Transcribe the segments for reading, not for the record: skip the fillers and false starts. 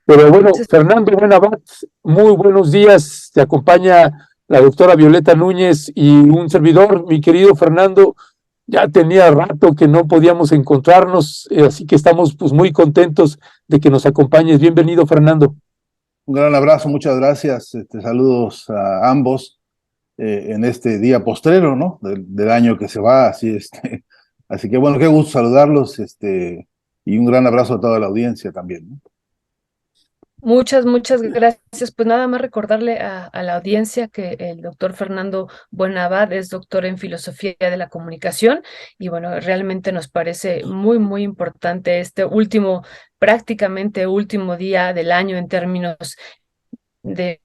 Pero bueno, Entonces, Fernando Buenavat, muy buenos días. Te acompaña la doctora Violeta Núñez y un servidor, mi querido Fernando. Ya tenía rato que no podíamos encontrarnos, así que estamos pues muy contentos de que nos acompañes. Bienvenido, Fernando. Un gran abrazo, muchas gracias. Saludos a ambos en este día postrero, ¿no? Del año que se va, así que bueno, qué gusto saludarlos, y un gran abrazo a toda la audiencia también, ¿no? muchas gracias. Pues nada más recordarle a la audiencia que el doctor Fernando Buenavad es doctor en filosofía de la comunicación y bueno, realmente nos parece muy importante este último, prácticamente último día del año en términos de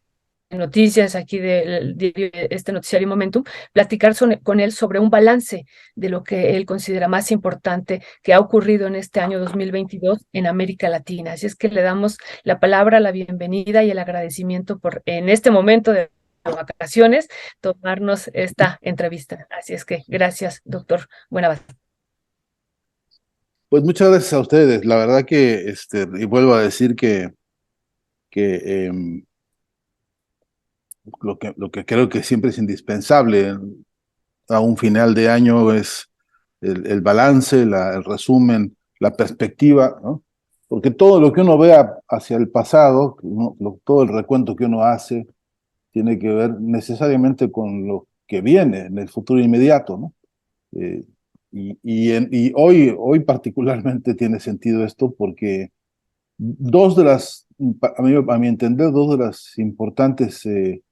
noticias aquí del diario, este noticiario Momentum, platicar con él sobre un balance de lo que él considera más importante que ha ocurrido en este año 2022 en América Latina. Así es que le damos la palabra, la bienvenida y el agradecimiento por en este momento de vacaciones tomarnos esta entrevista. Así es que gracias, doctor Buenavaz. Pues muchas gracias a ustedes. La verdad que, y vuelvo a decir que lo que creo que siempre es indispensable a un final de año es el balance, el resumen, la perspectiva, ¿no? Porque todo lo que uno vea hacia el pasado, todo el recuento que uno hace, tiene que ver necesariamente con lo que viene en el futuro inmediato, ¿no? Eh, y hoy particularmente tiene sentido esto porque dos de las, a mi entender, dos de las importantes eh,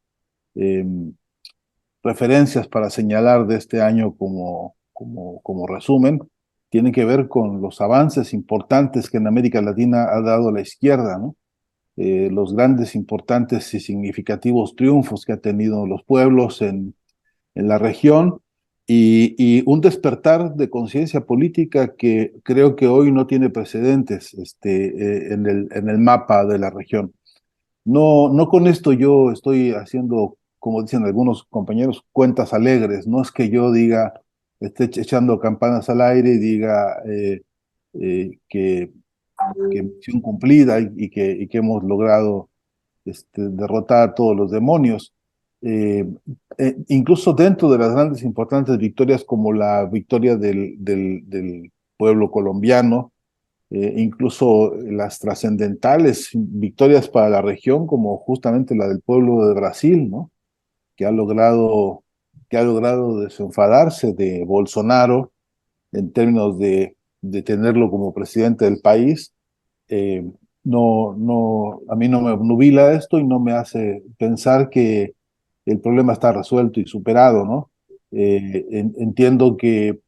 referencias para señalar de este año como resumen, tienen que ver con los avances importantes que en América Latina ha dado la izquierda, ¿no? Los grandes, importantes y significativos triunfos que ha tenido los pueblos en la región y un despertar de conciencia política que creo que hoy no tiene precedentes en el mapa de la región. No con esto yo estoy haciendo, como dicen algunos compañeros, cuentas alegres. No es que yo diga, esté echando campanas al aire y diga que misión cumplida y que hemos logrado derrotar a todos los demonios. Eh, Incluso dentro de las grandes importantes victorias como la victoria del pueblo colombiano, incluso las trascendentales victorias para la región, como justamente la del pueblo de Brasil, ¿no? Que ha logrado, que ha logrado desenfadarse de Bolsonaro en términos de tenerlo como presidente del país. eh, a mí no me obnubila esto y no me hace pensar que el problema está resuelto y superado, ¿no? Entiendo que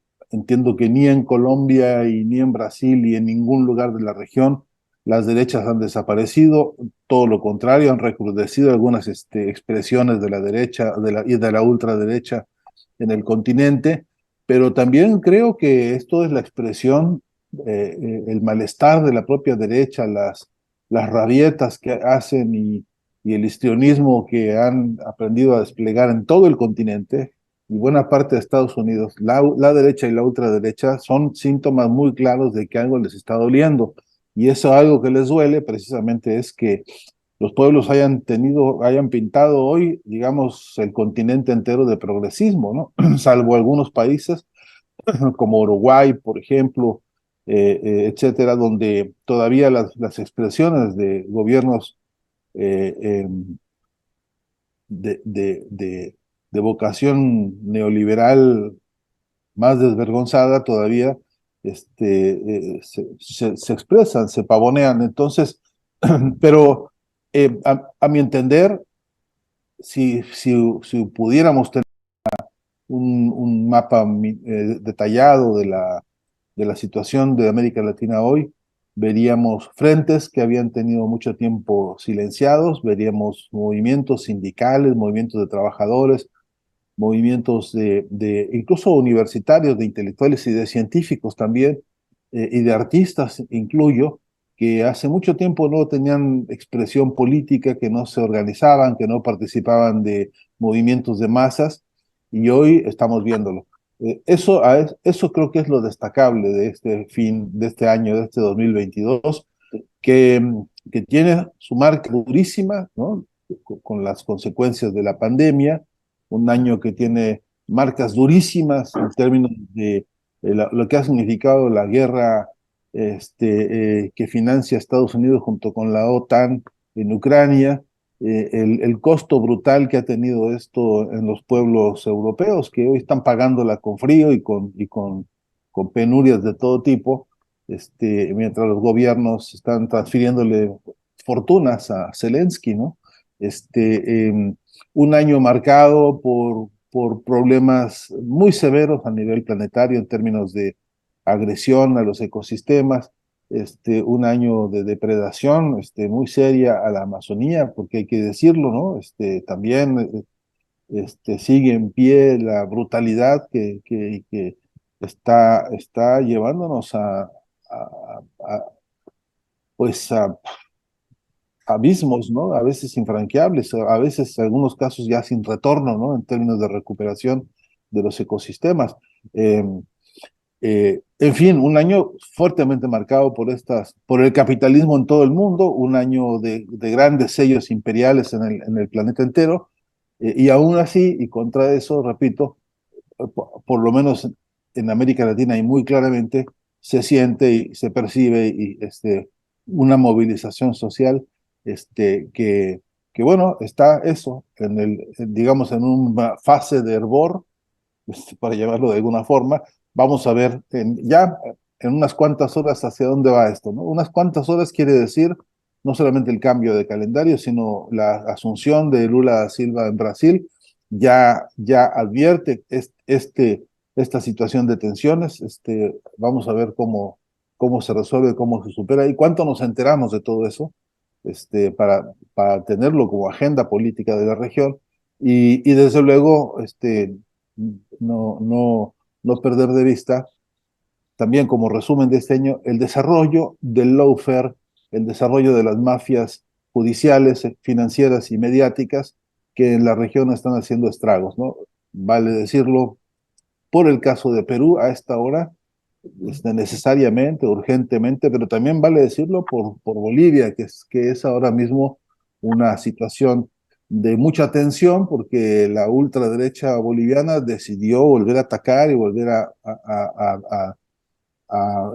ni en Colombia y ni en Brasil y en ningún lugar de la región las derechas han desaparecido, todo lo contrario, han recrudecido algunas expresiones de la derecha y de la ultraderecha en el continente, pero también creo que esto es la expresión, el malestar de la propia derecha, las rabietas que hacen y el histrionismo que han aprendido a desplegar en todo el continente y buena parte de Estados Unidos, la derecha y la ultraderecha son síntomas muy claros de que algo les está doliendo. Y eso algo que les duele precisamente es que los pueblos hayan pintado hoy, digamos, el continente entero de progresismo, ¿no? Salvo algunos países como Uruguay, por ejemplo, etcétera, donde todavía las expresiones de gobiernos eh, eh, de, de, de, de vocación neoliberal más desvergonzada todavía se expresan, se pavonean. Entonces, pero a mi entender, si pudiéramos tener un mapa detallado de la situación de América Latina hoy, veríamos frentes que habían tenido mucho tiempo silenciados, veríamos movimientos sindicales, movimientos de trabajadores, movimientos incluso universitarios, de intelectuales y de científicos también, y de artistas incluyo, que hace mucho tiempo no tenían expresión política, que no se organizaban, que no participaban de movimientos de masas, y hoy estamos viéndolo. Eso creo que es lo destacable de este fin, de este año, de este 2022, que, que tiene su marca durísima, ¿no? Con las consecuencias de la pandemia, un año que tiene marcas durísimas en términos de lo que ha significado la guerra que financia Estados Unidos junto con la OTAN en Ucrania, el costo brutal que ha tenido esto en los pueblos europeos, que hoy están pagándola con frío con penurias de todo tipo, mientras los gobiernos están transfiriéndole fortunas a Zelensky, ¿no? Un año marcado por problemas muy severos a nivel planetario en términos de agresión a los ecosistemas, un año de depredación muy seria a la Amazonía, porque hay que decirlo, ¿no? También sigue en pie la brutalidad que está llevándonos a, pues a abismos, ¿no? A veces infranqueables, a veces en algunos casos ya sin retorno, ¿no? En términos de recuperación de los ecosistemas. Eh, en fin, un año fuertemente marcado por el capitalismo en todo el mundo, un año de grandes sellos imperiales en el planeta entero, y aún así, y contra eso, repito, por lo menos en América Latina y muy claramente, se siente y se percibe una movilización social que bueno, está eso, digamos, en una fase de hervor, para llamarlo de alguna forma. Vamos a ver ya en unas cuantas horas hacia dónde va esto, ¿no? Unas cuantas horas quiere decir no solamente el cambio de calendario, sino la asunción de Lula da Silva en Brasil, ya advierte esta situación de tensiones. Vamos a ver cómo se resuelve, cómo se supera y cuánto nos enteramos de todo eso, para tenerlo como agenda política de la región y desde luego no perder de vista también como resumen de este año el desarrollo del lawfare, el desarrollo de las mafias judiciales, financieras y mediáticas que en la región están haciendo estragos, ¿no? Vale decirlo por el caso de Perú a esta hora, necesariamente, urgentemente, pero también vale decirlo por Bolivia, que es ahora mismo una situación de mucha tensión porque la ultraderecha boliviana decidió volver a atacar y volver a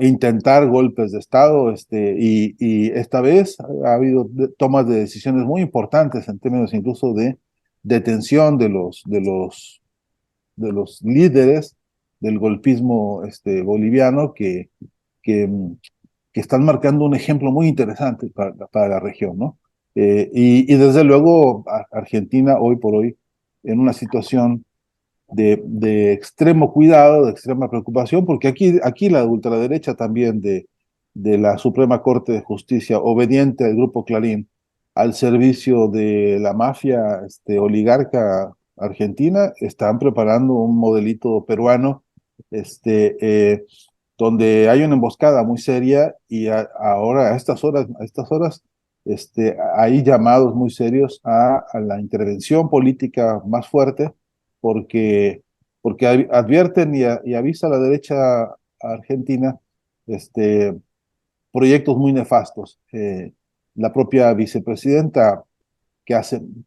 intentar golpes de Estado, y esta vez ha habido tomas de decisiones muy importantes en términos incluso de detención de los líderes del golpismo boliviano que, que están marcando un ejemplo muy interesante para la región, ¿no? Y desde luego Argentina hoy por hoy en una situación de extremo cuidado, de extrema preocupación, porque aquí la ultraderecha también de la Suprema Corte de Justicia, obediente al Grupo Clarín, al servicio de la mafia oligarca argentina, están preparando un modelito peruano, donde hay una emboscada muy seria y ahora a estas horas, hay llamados muy serios a la intervención política más fuerte porque advierten y avisa a la derecha argentina proyectos muy nefastos. La propia vicepresidenta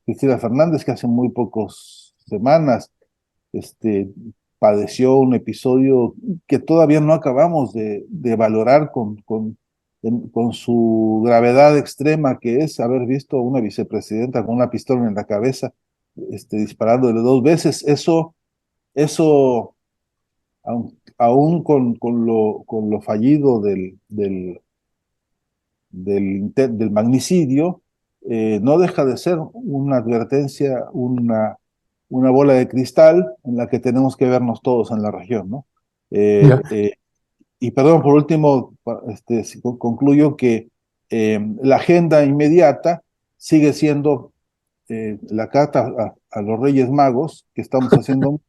Cristina Fernández, que hace muy pocas semanas este, padeció un episodio que todavía no acabamos de valorar con su gravedad extrema, que es haber visto a una vicepresidenta con una pistola en la cabeza, disparándole 2 veces. Eso aún con lo fallido del magnicidio, no deja de ser una advertencia, una bola de cristal en la que tenemos que vernos todos en la región, ¿no? Ya. Y perdón, por último, concluyo que la agenda inmediata sigue siendo la carta a los Reyes Magos que estamos haciendo,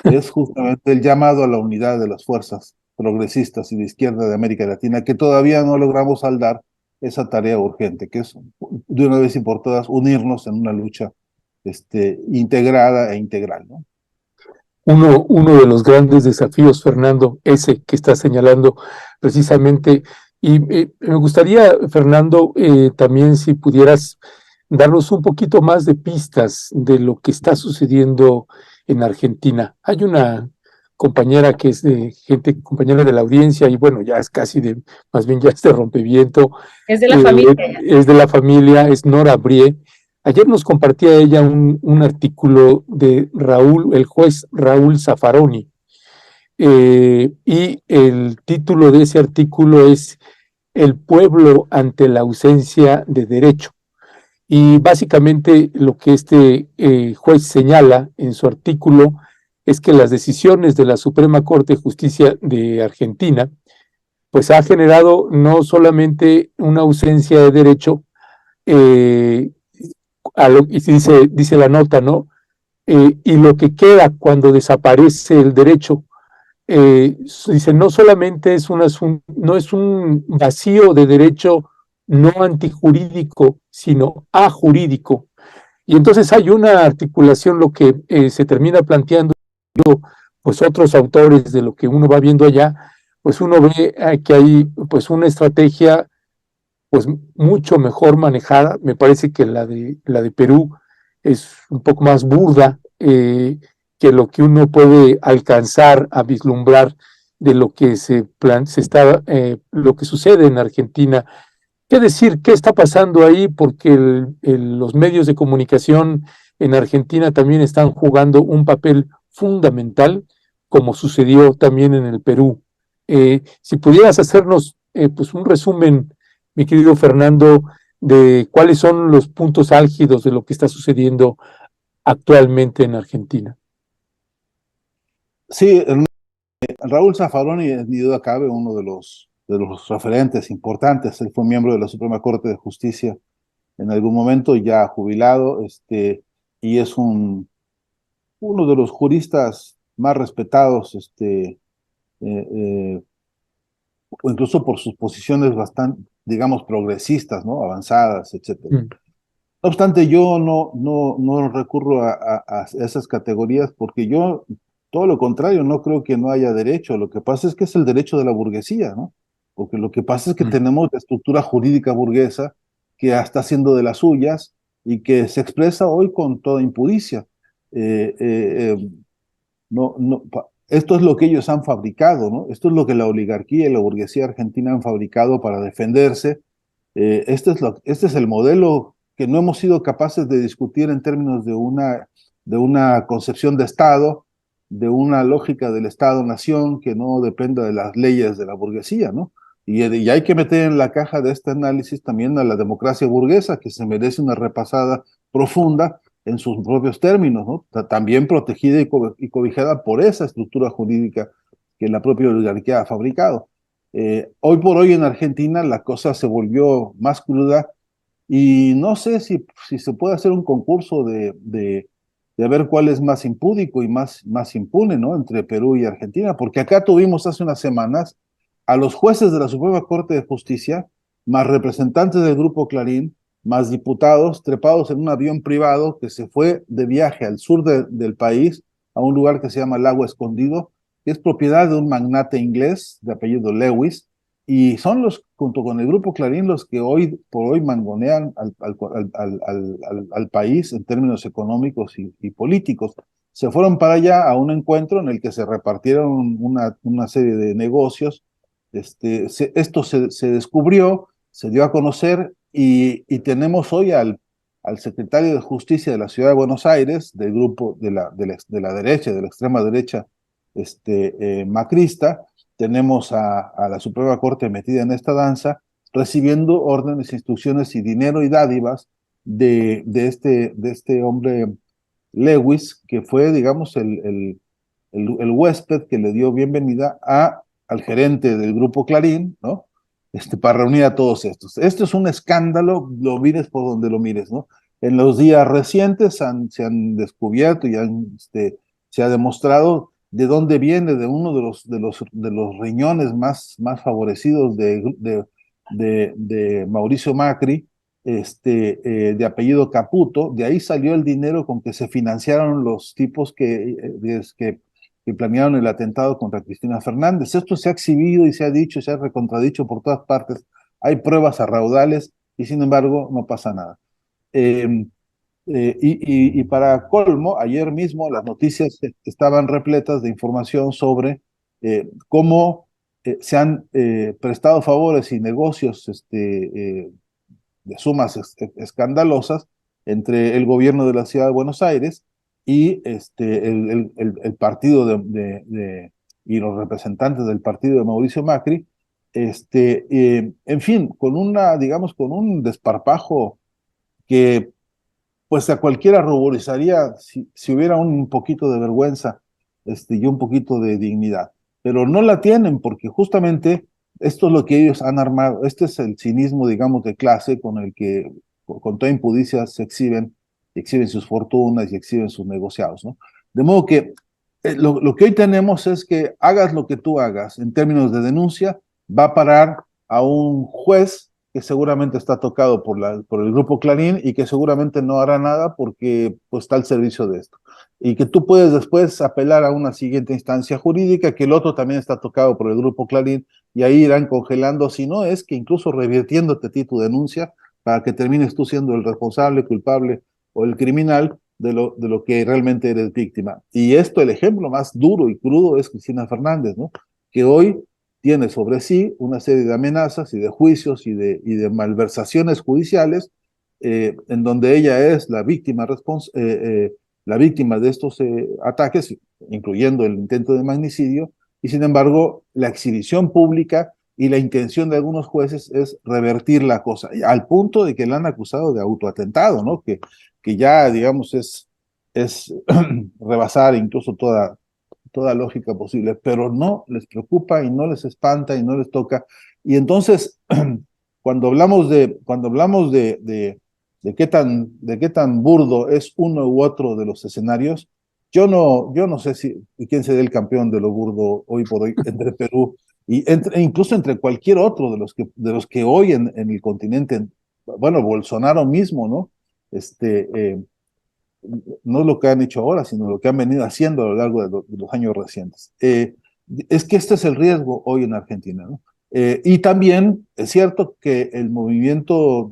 es justamente el llamado a la unidad de las fuerzas progresistas y de izquierda de América Latina, que todavía no logramos saldar esa tarea urgente, que es de una vez y por todas unirnos en una lucha integrada e integral, ¿no? Uno de los grandes desafíos, Fernando, ese que está señalando precisamente Y me gustaría, Fernando, también si pudieras darnos un poquito más de pistas de lo que está sucediendo en Argentina. Hay una compañera que es de gente, compañera de la audiencia, y bueno, ya es casi de, más bien ya es de rompeviento, Es de la familia ya. es de la familia, es Nora Brie. Ayer nos compartía ella un artículo de Raúl, el juez Raúl Zaffaroni, y el título de ese artículo es El pueblo ante la ausencia de derecho. Y básicamente lo que este juez señala en su artículo es que las decisiones de la Suprema Corte de Justicia de Argentina pues ha generado no solamente una ausencia de derecho, eh, y dice la nota, ¿no? Y lo que queda cuando desaparece el derecho, dice, no solamente es no es un vacío de derecho no antijurídico, sino ajurídico. Y entonces hay una articulación, lo que se termina planteando, pues otros autores de lo que uno va viendo allá, pues uno ve que hay pues una estrategia pues mucho mejor manejada. Me parece que la de Perú es un poco más burda que lo que uno puede alcanzar a vislumbrar de lo que se está, lo que sucede en Argentina. ¿Qué decir? ¿Qué está pasando ahí? Porque los medios de comunicación en Argentina también están jugando un papel fundamental, como sucedió también en el Perú. Si pudieras hacernos pues un resumen, mi querido Fernando, de cuáles son los puntos álgidos de lo que está sucediendo actualmente en Argentina. Sí, Raúl Zaffaroni es, ni duda cabe, uno de los referentes importantes. Él fue miembro de la Suprema Corte de Justicia en algún momento, ya jubilado, y es uno de los juristas más respetados, eh, o incluso por sus posiciones bastante, digamos, progresistas, ¿no? Avanzadas, etcétera. Mm. No obstante, yo no recurro a esas categorías porque yo, todo lo contrario, no creo que no haya derecho. Lo que pasa es que es el derecho de la burguesía, ¿no? Porque lo que pasa es que Mm. tenemos la estructura jurídica burguesa que ya está haciendo de las suyas y que se expresa hoy con toda impudicia. Eh, eh, eh, Esto es lo que ellos han fabricado, ¿no? Esto es lo que la oligarquía y la burguesía argentina han fabricado para defenderse. Este es el modelo que no hemos sido capaces de discutir en términos de una concepción de Estado, de una lógica del Estado-nación que no dependa de las leyes de la burguesía, ¿no? Y hay que meter en la caja de este análisis también a la democracia burguesa, que se merece una repasada profunda en sus propios términos, ¿no? También protegida y cobijada por esa estructura jurídica que la propia oligarquía ha fabricado. Hoy por hoy en Argentina la cosa se volvió más cruda y no sé si se puede hacer un concurso de ver cuál es más impúdico y más impune, ¿no? Entre Perú y Argentina, porque acá tuvimos hace unas semanas a los jueces de la Suprema Corte de Justicia, más representantes del Grupo Clarín, más diputados trepados en un avión privado que se fue de viaje al sur del país, a un lugar que se llama Lago Escondido, que es propiedad de un magnate inglés de apellido Lewis, y son los, junto con el Grupo Clarín, los que hoy por hoy mangonean al país en términos económicos y políticos. Se fueron para allá a un encuentro en el que se repartieron una serie de negocios. Esto se descubrió, se dio a conocer y tenemos hoy al secretario de Justicia de la Ciudad de Buenos Aires, del grupo de la derecha, de la extrema derecha macrista. Tenemos a la Suprema Corte metida en esta danza, recibiendo órdenes, instrucciones y dinero y dádivas de este hombre Lewis, que fue, digamos, el huésped que le dio bienvenida al gerente del Grupo Clarín, ¿no? Para reunir a todos estos. Esto es un escándalo, lo mires por donde lo mires, ¿no? En los días recientes se han descubierto y se ha demostrado de dónde viene, de uno de los riñones más favorecidos de Mauricio Macri, de apellido Caputo. De ahí salió el dinero con que se financiaron los tipos que que planearon el atentado contra Cristina Fernández. Esto se ha exhibido y se ha dicho, se ha recontradicho por todas partes. Hay pruebas a raudales y sin embargo no pasa nada. Y para colmo, ayer mismo las noticias estaban repletas de información sobre cómo se han prestado favores y negocios de sumas escandalosas entre el gobierno de la ciudad de Buenos Aires y el partido y los representantes del partido de Mauricio Macri, en fin, digamos, con un desparpajo que pues a cualquiera ruborizaría si hubiera un poquito de vergüenza y un poquito de dignidad. Pero no la tienen porque justamente esto es lo que ellos han armado. Este es el cinismo, digamos, de clase con el que con toda impudicia se exhiben sus fortunas y exhiben sus negociados, ¿no? De modo que lo que hoy tenemos es que hagas lo que tú hagas en términos de denuncia, va a parar a un juez que seguramente está tocado por el Grupo Clarín y que seguramente no hará nada porque pues, está al servicio de esto. Y que tú puedes después apelar a una siguiente instancia jurídica, que el otro también está tocado por el Grupo Clarín, y ahí irán congelando, si no es que incluso revirtiéndote a ti tu denuncia para que termines tú siendo el responsable, culpable o el criminal de lo que realmente eres víctima. Y esto, el ejemplo más duro y crudo es Cristina Fernández, ¿no? Que hoy tiene sobre sí una serie de amenazas y de juicios y de malversaciones judiciales en donde ella es la víctima de estos ataques, incluyendo el intento de magnicidio, y sin embargo la exhibición pública y la intención de algunos jueces es revertir la cosa, al punto de que la han acusado de autoatentado, ¿no? Que ya, digamos, es rebasar incluso toda lógica posible, pero no les preocupa y no les espanta y no les toca. Y entonces, cuando hablamos de qué tan burdo es uno u otro de los escenarios, yo no sé quién será el campeón de lo burdo hoy por hoy entre Perú e incluso entre cualquier otro de los que hoy en el continente, bueno, Bolsonaro mismo, ¿no? No lo que han hecho ahora, sino lo que han venido haciendo a lo largo de los años recientes. Es que este es el riesgo hoy en Argentina, ¿no? Y también es cierto que el movimiento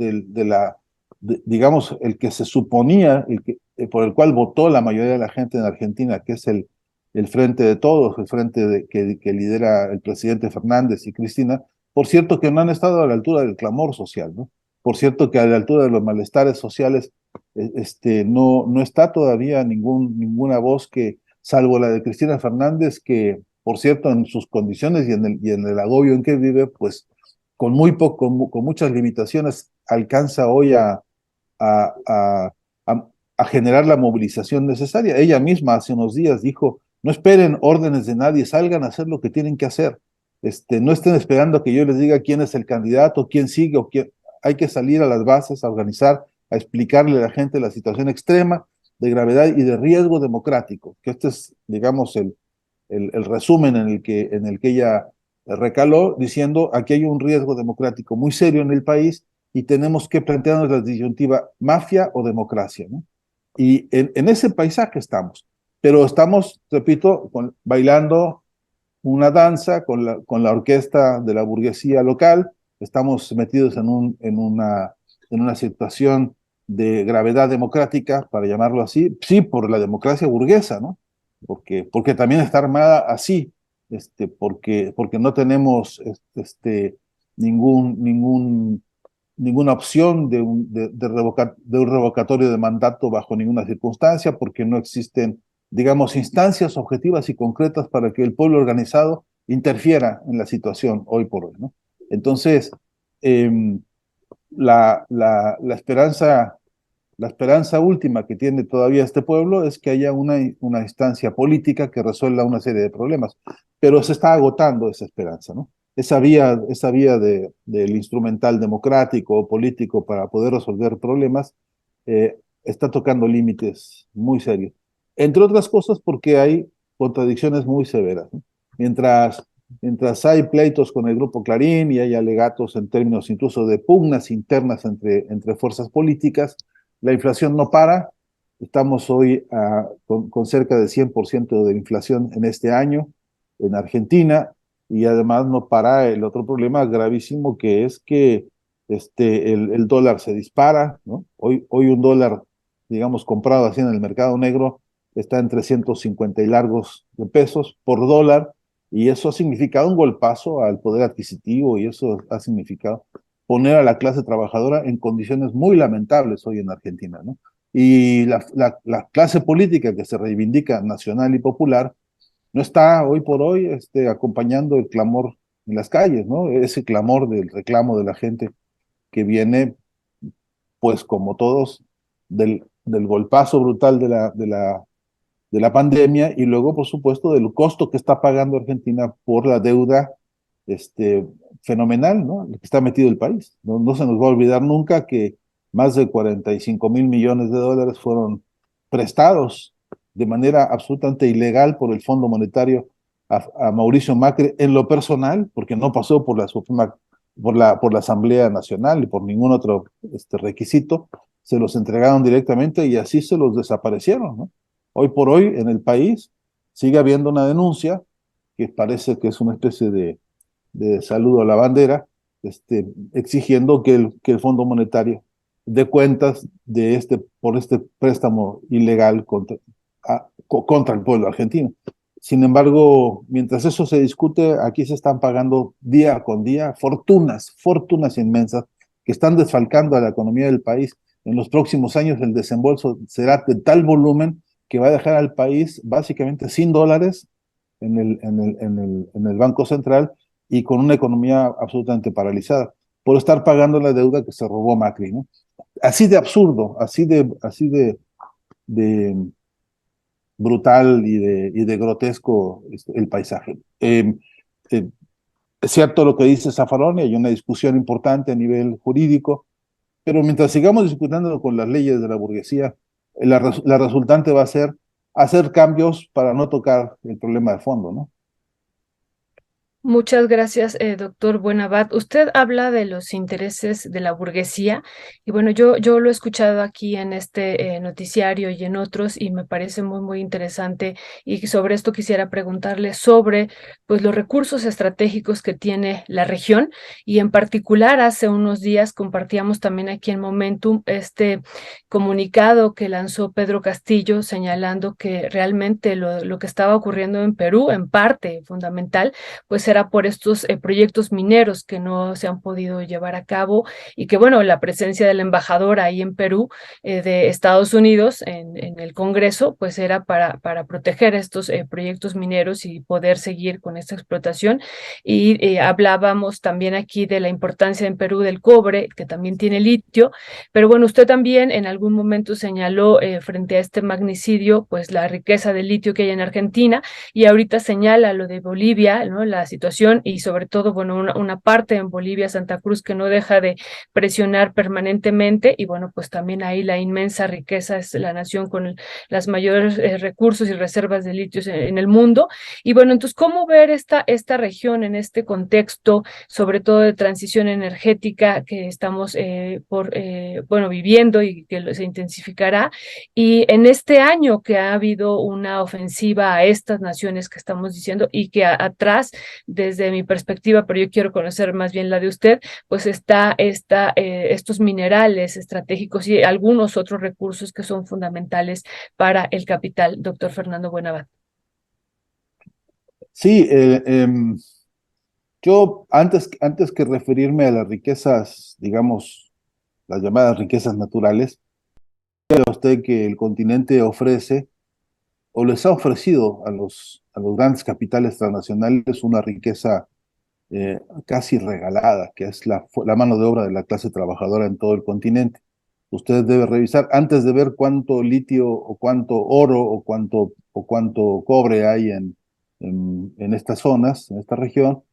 digamos, el que se suponía, por el cual votó la mayoría de la gente en Argentina, que es el Frente de Todos, el frente que lidera el presidente Fernández y Cristina, por cierto que no han estado a la altura del clamor social, ¿no? Por cierto que a la altura de los malestares sociales no está todavía ninguna voz salvo la de Cristina Fernández, que, por cierto, en sus condiciones y en el agobio en que vive, pues con muchas limitaciones, alcanza hoy a, a, a generar la movilización necesaria. Ella misma hace unos días dijo, no esperen órdenes de nadie, salgan a hacer lo que tienen que hacer. No estén esperando que yo les diga quién es el candidato, quién sigue o quién. Hay que salir a las bases, a organizar, a explicarle a la gente la situación extrema de gravedad y de riesgo democrático, que este es, digamos, el resumen en el que ella recaló, diciendo, aquí hay un riesgo democrático muy serio en el país y tenemos que plantearnos la disyuntiva mafia o democracia, ¿no? Y en ese paisaje estamos, pero estamos, repito, bailando una danza con la orquesta de la burguesía local, estamos metidos en una situación de gravedad democrática, para llamarlo así, sí, por la democracia burguesa, ¿no? Porque también está armada así, porque no tenemos ninguna opción de un revocatorio de mandato bajo ninguna circunstancia, porque no existen, digamos, instancias objetivas y concretas para que el pueblo organizado interfiera en la situación hoy por hoy, ¿no? Entonces, la esperanza última que tiene todavía este pueblo es que haya una instancia política que resuelva una serie de problemas, pero se está agotando esa esperanza, ¿no? Esa vía del instrumental democrático o político para poder resolver problemas está tocando límites muy serios. Entre otras cosas porque hay contradicciones muy severas, ¿no? Mientras hay pleitos con el Grupo Clarín y hay alegatos en términos incluso de pugnas internas entre fuerzas políticas, la inflación no para, Estamos hoy con cerca de 100% de inflación en este año en Argentina, y además no para el otro problema gravísimo, que es que el dólar se dispara, ¿no? Hoy un dólar, digamos, comprado así en el mercado negro, está en 350 y largos de pesos por dólar, y eso ha significado un golpazo al poder adquisitivo, y eso ha significado poner a la clase trabajadora en condiciones muy lamentables hoy en Argentina, ¿no? Y la clase política que se reivindica nacional y popular no está hoy por hoy acompañando el clamor en las calles, ¿no? Ese clamor del reclamo de la gente que viene, pues como todos, del golpazo brutal de la pandemia, y luego, por supuesto, del costo que está pagando Argentina por la deuda este, fenomenal, ¿no? Que está metido el país. No se nos va a olvidar nunca que más de 45.000 millones de dólares fueron prestados de manera absolutamente ilegal por el Fondo Monetario a Mauricio Macri en lo personal, porque no pasó por la Suprema, por la Asamblea Nacional y por ningún otro requisito. Se los entregaron directamente y así se los desaparecieron, ¿no? Hoy por hoy en el país sigue habiendo una denuncia que parece que es una especie de saludo a la bandera, exigiendo que el Fondo Monetario dé cuentas por este préstamo ilegal contra el pueblo argentino. Sin embargo, mientras eso se discute, aquí se están pagando día con día fortunas inmensas que están desfalcando a la economía del país. En los próximos años el desembolso será de tal volumen que va a dejar al país básicamente sin dólares en el Banco Central, y con una economía absolutamente paralizada por estar pagando la deuda que se robó Macri, ¿no? Así de absurdo, así de brutal y de grotesco el paisaje. Es cierto lo que dice Zaffaroni, hay una discusión importante a nivel jurídico, pero mientras sigamos discutiendo con las leyes de la burguesía, la resultante va a ser hacer cambios para no tocar el problema de fondo, ¿no? Muchas gracias, doctor Buenabad. Usted habla de los intereses de la burguesía y bueno, yo lo he escuchado aquí en este noticiario y en otros y me parece muy, muy interesante y sobre esto quisiera preguntarle sobre pues los recursos estratégicos que tiene la región y en particular hace unos días compartíamos también aquí en Momentum este comunicado que lanzó Pedro Castillo señalando que realmente lo que estaba ocurriendo en Perú, en parte fundamental, pues era por estos proyectos mineros que no se han podido llevar a cabo y que bueno, la presencia del embajador ahí en Perú de Estados Unidos en el Congreso, pues era para proteger estos proyectos mineros y poder seguir con esta explotación. Y hablábamos también aquí de la importancia en Perú del cobre, que también tiene litio, pero bueno, usted también en algún momento señaló frente a este magnicidio, pues la riqueza de litio que hay en Argentina y ahorita señala lo de Bolivia, ¿no? La situación y sobre todo, bueno, una parte en Bolivia, Santa Cruz, que no deja de presionar permanentemente y bueno, pues también ahí la inmensa riqueza es la nación con las mayores recursos y reservas de litios en el mundo. Y bueno, entonces, ¿cómo ver esta región en este contexto, sobre todo de transición energética que estamos bueno, viviendo y que se intensificará? Y en este año que ha habido una ofensiva a estas naciones que estamos diciendo y que atrás, desde mi perspectiva, pero yo quiero conocer más bien la de usted, pues está estos minerales estratégicos y algunos otros recursos que son fundamentales para el capital, doctor Fernando Buenabad. Sí, yo antes que referirme a las riquezas, digamos, las llamadas riquezas naturales, a usted que el continente ofrece o les ha ofrecido a los grandes capitales transnacionales una riqueza casi regalada, que es la mano de obra de la clase trabajadora en todo el continente. Usted debe revisar antes de ver cuánto litio o cuánto oro o cuánto cobre hay en estas zonas, en esta región.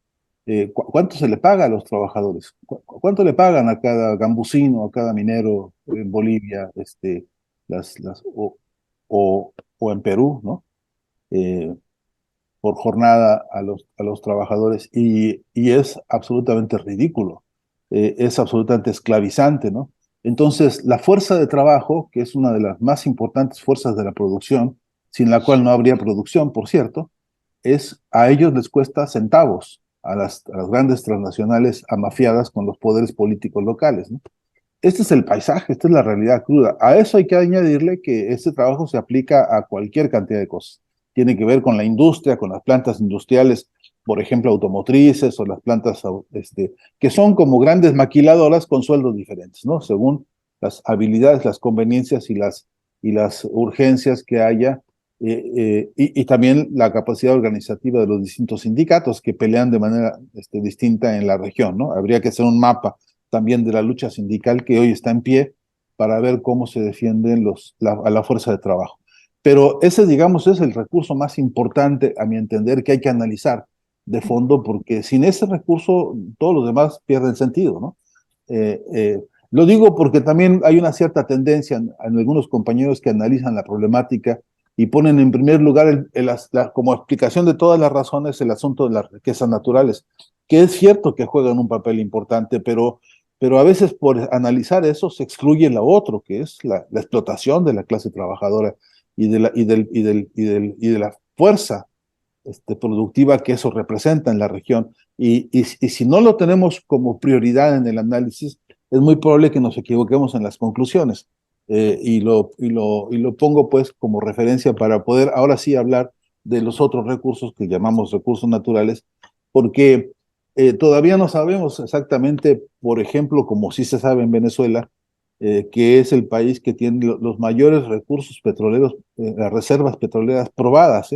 ¿Cuánto se le paga a los trabajadores? ¿Cuánto le pagan a cada gambusino, a cada minero en Bolivia, o en Perú, ¿no? Eh, por jornada a los trabajadores, y es absolutamente ridículo, es absolutamente esclavizante, ¿no? Entonces, la fuerza de trabajo, que es una de las más importantes fuerzas de la producción, sin la cual no habría producción, por cierto, a ellos les cuesta centavos, a las grandes transnacionales amafiadas con los poderes políticos locales, ¿no? Este es el paisaje, esta es la realidad cruda. A eso hay que añadirle que este trabajo se aplica a cualquier cantidad de cosas. Tiene que ver con la industria, con las plantas industriales, por ejemplo, automotrices o las plantas que son como grandes maquiladoras con sueldos diferentes, ¿no? Según las habilidades, las conveniencias y las urgencias que haya, y también la capacidad organizativa de los distintos sindicatos que pelean de manera distinta en la región, ¿no? Habría que hacer un mapa también de la lucha sindical que hoy está en pie para ver cómo se defienden a la fuerza de trabajo. Pero ese, digamos, es el recurso más importante, a mi entender, que hay que analizar de fondo, porque sin ese recurso todos los demás pierden sentido, ¿no? Lo digo porque también hay una cierta tendencia en algunos compañeros que analizan la problemática y ponen en primer lugar como explicación de todas las razones el asunto de las riquezas naturales, que es cierto que juegan un papel importante, pero a veces por analizar eso se excluye lo otro, que es la explotación de la clase trabajadora y de la fuerza productiva que eso representa en la región. Y si no lo tenemos como prioridad en el análisis, es muy probable que nos equivoquemos en las conclusiones. Y lo pongo pues como referencia para poder ahora sí hablar de los otros recursos que llamamos recursos naturales, porque todavía no sabemos exactamente, por ejemplo, como sí se sabe en Venezuela, que es el país que tiene los mayores recursos petroleros, las reservas petroleras probadas.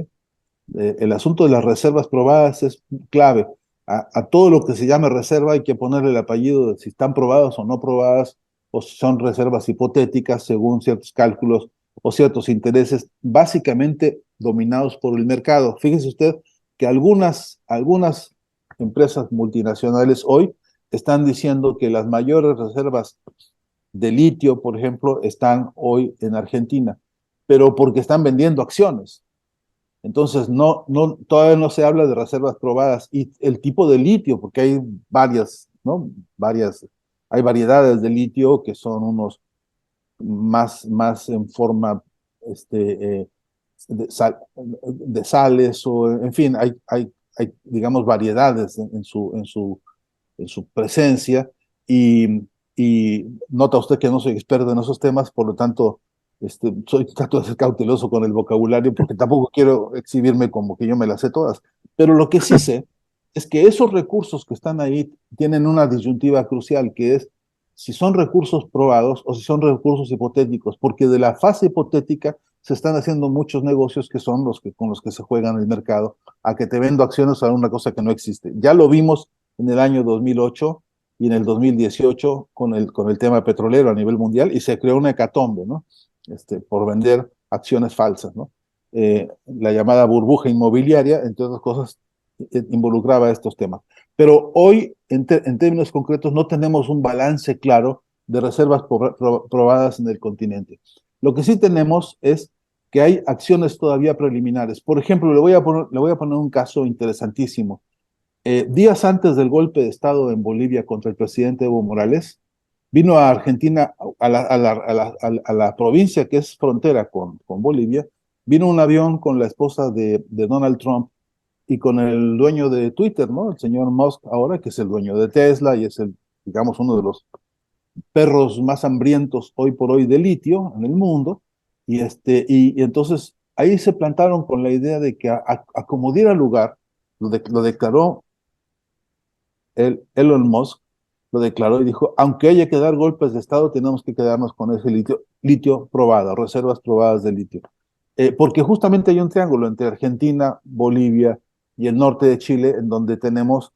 El asunto de las reservas probadas es clave. A todo lo que se llame reserva hay que ponerle el apellido de si están probadas o no probadas, o si son reservas hipotéticas según ciertos cálculos o ciertos intereses, básicamente dominados por el mercado. Fíjese usted que algunas empresas multinacionales hoy están diciendo que las mayores reservas de litio, por ejemplo, están hoy en Argentina, pero porque están vendiendo acciones. Entonces, todavía no se habla de reservas probadas y el tipo de litio, porque hay varias, ¿no? Hay variedades de litio que son unos más en forma de sales, o en fin, digamos, variedades en su presencia, y nota usted que no soy experto en esos temas, por lo tanto, trato de ser cauteloso con el vocabulario porque tampoco quiero exhibirme como que yo me las sé todas. Pero lo que sí sé es que esos recursos que están ahí tienen una disyuntiva crucial, que es si son recursos probados o si son recursos hipotéticos, porque de la fase hipotética se están haciendo muchos negocios que son con los que se juega en el mercado, a que te vendo acciones a una cosa que no existe. Ya lo vimos en el año 2008 y en el 2018 con el tema petrolero a nivel mundial, y se creó una hecatombe, ¿no? Por vender acciones falsas, ¿no? La llamada burbuja inmobiliaria, entre otras cosas, involucraba estos temas. Pero hoy, en términos concretos, no tenemos un balance claro de reservas probadas en el continente. Lo que sí tenemos es que hay acciones todavía preliminares. Por ejemplo, le voy a poner un caso interesantísimo. Días antes del golpe de Estado en Bolivia contra el presidente Evo Morales, vino a Argentina, a la provincia que es frontera con Bolivia, vino un avión con la esposa de Donald Trump y con el dueño de Twitter, ¿no? El señor Musk ahora, que es el dueño de Tesla y es digamos, uno de los perros más hambrientos hoy por hoy de litio en el mundo. Y entonces ahí se plantaron con la idea de que a como diera lugar, lo declaró Elon Musk, lo declaró y dijo, aunque haya que dar golpes de Estado, tenemos que quedarnos con ese litio probado, reservas probadas de litio. Porque justamente hay un triángulo entre Argentina, Bolivia y el norte de Chile, en donde tenemos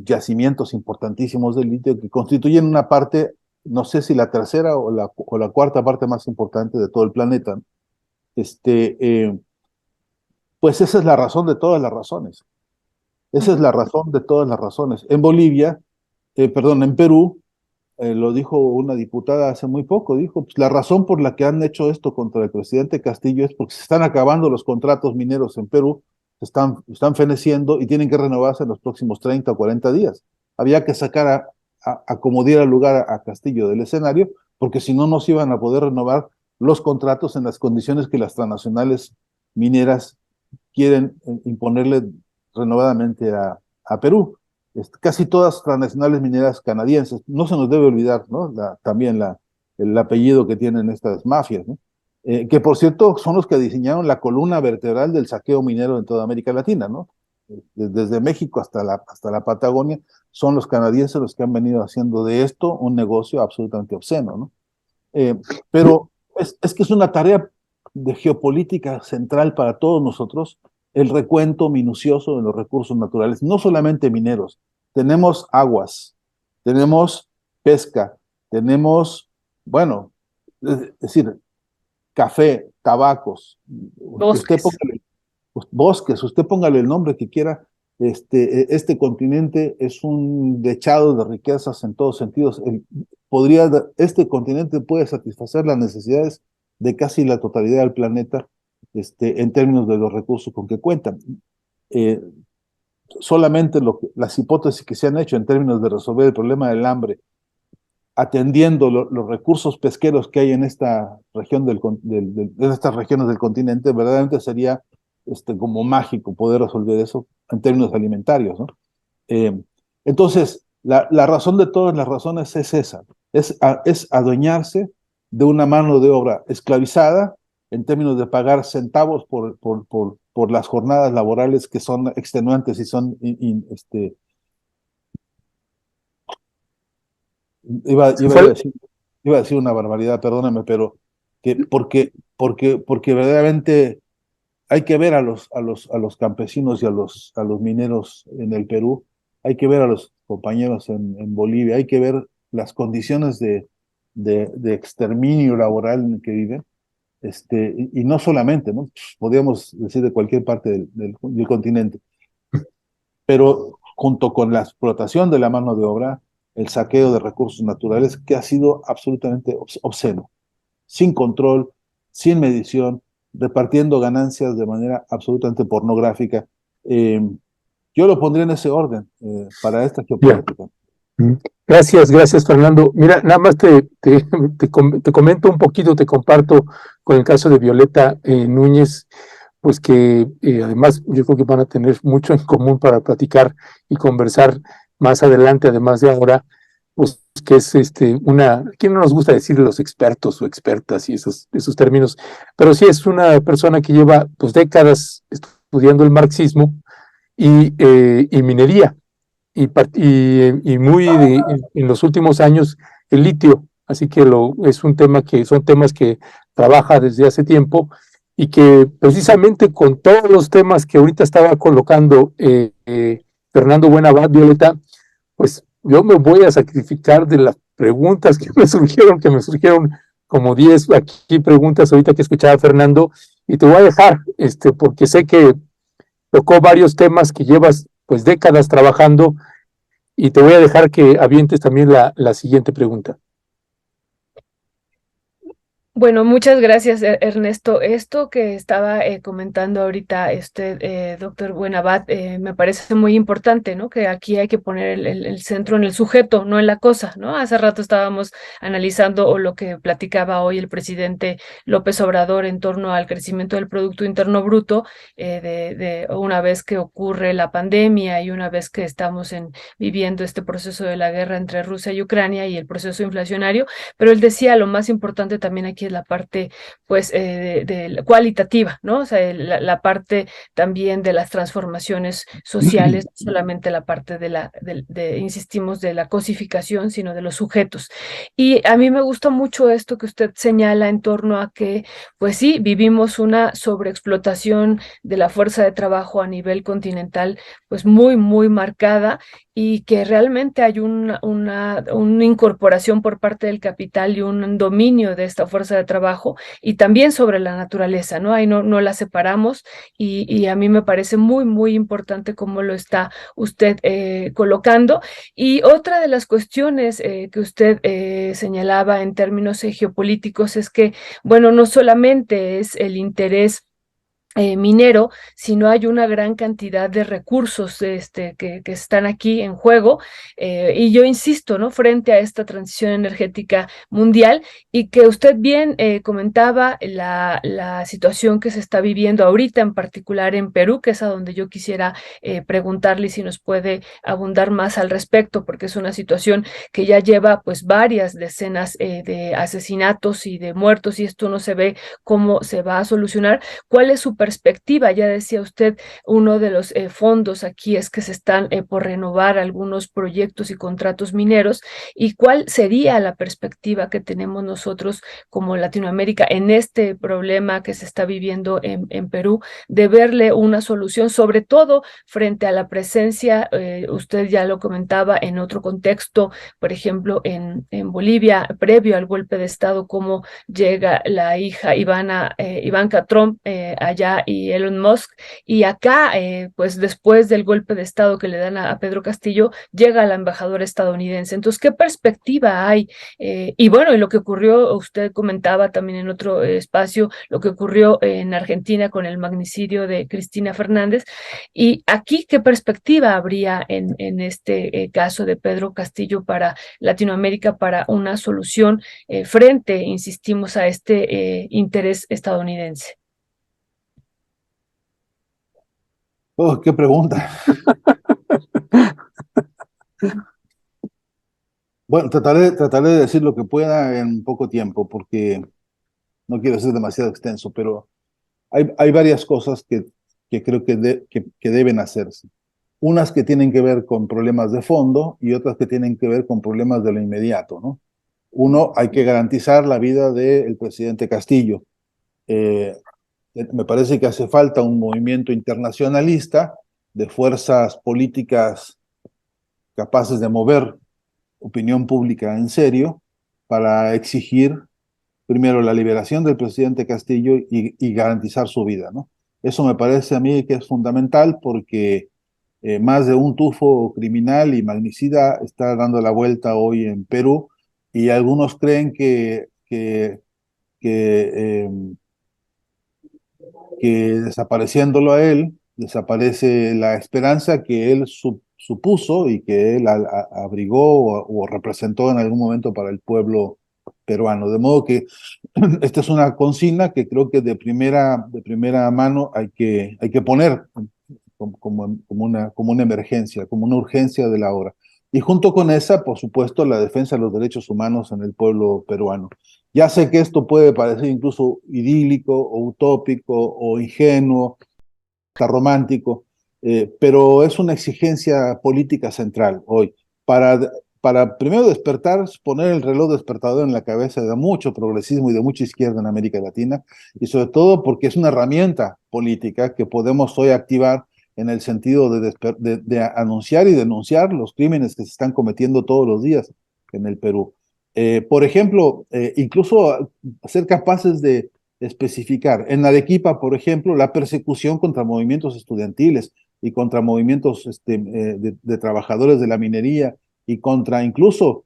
yacimientos importantísimos de litio que constituyen una parte, no sé si la tercera o la cuarta parte más importante de todo el planeta. Pues esa es la razón de todas las razones. Esa es la razón de todas las razones. En Perú, lo dijo una diputada hace muy poco, dijo, pues la razón por la que han hecho esto contra el presidente Castillo es porque se están acabando los contratos mineros en Perú, están feneciendo y tienen que renovarse en los próximos 30 o 40 días. Había que sacar a como diera lugar a Castillo del escenario, porque si no, no se iban a poder renovar los contratos en las condiciones que las transnacionales mineras quieren imponerle renovadamente a Perú. Casi todas transnacionales mineras canadienses, no se nos debe olvidar, ¿no? También el apellido que tienen estas mafias, ¿no? Que por cierto son los que diseñaron la columna vertebral del saqueo minero en toda América Latina, ¿no? Desde México hasta la Patagonia, son los canadienses los que han venido haciendo de esto un negocio absolutamente obsceno, ¿no? Pero es que es una tarea de geopolítica central para todos nosotros, el recuento minucioso de los recursos naturales, no solamente mineros. Tenemos aguas, tenemos pesca, tenemos, es decir, café, tabacos, Bosques. bosques, usted póngale el nombre que quiera. Este continente es un dechado de riquezas en todos sentidos. Este continente puede satisfacer las necesidades de casi la totalidad del planeta, en términos de los recursos con que cuentan. Solamente las hipótesis que se han hecho en términos de resolver el problema del hambre, atendiendo los recursos pesqueros que hay en esta región en estas regiones del continente, verdaderamente sería como mágico poder resolver eso en términos alimentarios, ¿no? Entonces, la razón de todas las razones es esa, es adueñarse de una mano de obra esclavizada en términos de pagar centavos por las jornadas laborales que son extenuantes y son iba a decir una barbaridad, perdóname, pero porque verdaderamente hay que ver a los campesinos y a los mineros en el Perú, hay que ver a los compañeros en Bolivia, hay que ver las condiciones de exterminio laboral en el que viven, y no solamente, ¿no? Podríamos decir de cualquier parte del continente, pero junto con la explotación de la mano de obra, el saqueo de recursos naturales, que ha sido absolutamente obsceno, sin control, sin medición, repartiendo ganancias de manera absolutamente pornográfica. Yo lo pondría en ese orden para esta geopolítica. Gracias, Fernando. Mira, nada más te comento un poquito, te comparto con el caso de Violeta Núñez, pues que además yo creo que van a tener mucho en común para platicar y conversar más adelante, además de ahora, pues que es aquí no nos gusta decir los expertos o expertas y esos términos, pero sí es una persona que lleva pues décadas estudiando el marxismo y minería, y muy en los últimos años el litio, así que son temas que trabaja desde hace tiempo y que precisamente con todos los temas que ahorita estaba colocando Fernando Buenabad, Violeta, pues yo me voy a sacrificar de las preguntas que me surgieron como 10 aquí preguntas ahorita que escuchaba a Fernando, y te voy a dejar, porque sé que tocó varios temas que llevas pues décadas trabajando, y te voy a dejar que avientes también la siguiente pregunta. Bueno, muchas gracias, Ernesto. Esto que estaba comentando ahorita doctor Buenabad, me parece muy importante, ¿no? Que aquí hay que poner el centro en el sujeto, no en la cosa, ¿no? Hace rato estábamos analizando o lo que platicaba hoy el presidente López Obrador en torno al crecimiento del Producto Interno Bruto, de una vez que ocurre la pandemia y una vez que estamos viviendo este proceso de la guerra entre Rusia y Ucrania y el proceso inflacionario, pero él decía lo más importante también aquí es la parte pues cualitativa, ¿no? O sea, la parte también de las transformaciones sociales, no solamente la parte insistimos, de la cosificación, sino de los sujetos. Y a mí me gusta mucho esto que usted señala en torno a que, pues sí, vivimos una sobreexplotación de la fuerza de trabajo a nivel continental, pues muy, muy marcada, y que realmente hay una incorporación por parte del capital y un dominio de esta fuerza de trabajo, y también sobre la naturaleza, ¿no? Ahí no la separamos, y a mí me parece muy, muy importante cómo lo está usted colocando. Y otra de las cuestiones que usted señalaba en términos geopolíticos es que, bueno, no solamente es el interés minero, si no hay una gran cantidad de recursos que están aquí en juego. Y yo insisto, ¿no? Frente a esta transición energética mundial, y que usted bien comentaba la situación que se está viviendo ahorita, en particular en Perú, que es a donde yo quisiera preguntarle si nos puede abundar más al respecto, porque es una situación que ya lleva pues varias decenas de asesinatos y de muertos, y esto no se ve cómo se va a solucionar. ¿Cuál es su perspectiva? Ya decía usted, uno de los fondos aquí es que se están por renovar algunos proyectos y contratos mineros. ¿Y cuál sería la perspectiva que tenemos nosotros como Latinoamérica en este problema que se está viviendo en Perú, de verle una solución, sobre todo frente a la presencia, usted ya lo comentaba en otro contexto, por ejemplo, en Bolivia, previo al golpe de Estado, cómo llega la hija Ivanka Trump allá, y Elon Musk, y acá, pues después del golpe de Estado que le dan a Pedro Castillo, llega la embajadora estadounidense. Entonces, ¿qué perspectiva hay? Y bueno, y lo que ocurrió, usted comentaba también en otro espacio, lo que ocurrió en Argentina con el magnicidio de Cristina Fernández, y aquí, ¿qué perspectiva habría en este caso de Pedro Castillo para Latinoamérica, para una solución frente, insistimos, a este interés estadounidense? Oh, qué pregunta. Bueno, trataré de decir lo que pueda en poco tiempo, porque no quiero ser demasiado extenso, pero hay varias cosas que creo que deben hacerse. Unas que tienen que ver con problemas de fondo y otras que tienen que ver con problemas de lo inmediato, ¿no? Uno, hay que garantizar la vida del presidente Castillo. Eh, Me parece que hace falta un movimiento internacionalista de fuerzas políticas capaces de mover opinión pública en serio para exigir primero la liberación del presidente Castillo y garantizar su vida, ¿no? Eso me parece a mí que es fundamental porque más de un tufo criminal y magnicida está dando la vuelta hoy en Perú, y algunos creen que, que desapareciéndolo a él, desaparece la esperanza que él supuso y que él abrigó o representó en algún momento para el pueblo peruano. De modo que esta es una consigna que creo que de primera mano hay que poner como una emergencia, como una urgencia de la hora. Y junto con esa, por supuesto, la defensa de los derechos humanos en el pueblo peruano. Ya sé que esto puede parecer incluso idílico o utópico o ingenuo, hasta romántico, pero es una exigencia política central hoy. Para, para primero despertar, poner el reloj despertador en la cabeza de mucho progresismo y de mucha izquierda en América Latina, y sobre todo porque es una herramienta política que podemos hoy activar en el sentido de anunciar y denunciar los crímenes que se están cometiendo todos los días en el Perú. Por ejemplo, incluso ser capaces de especificar en Arequipa, por ejemplo, la persecución contra movimientos estudiantiles y contra movimientos de trabajadores de la minería y contra incluso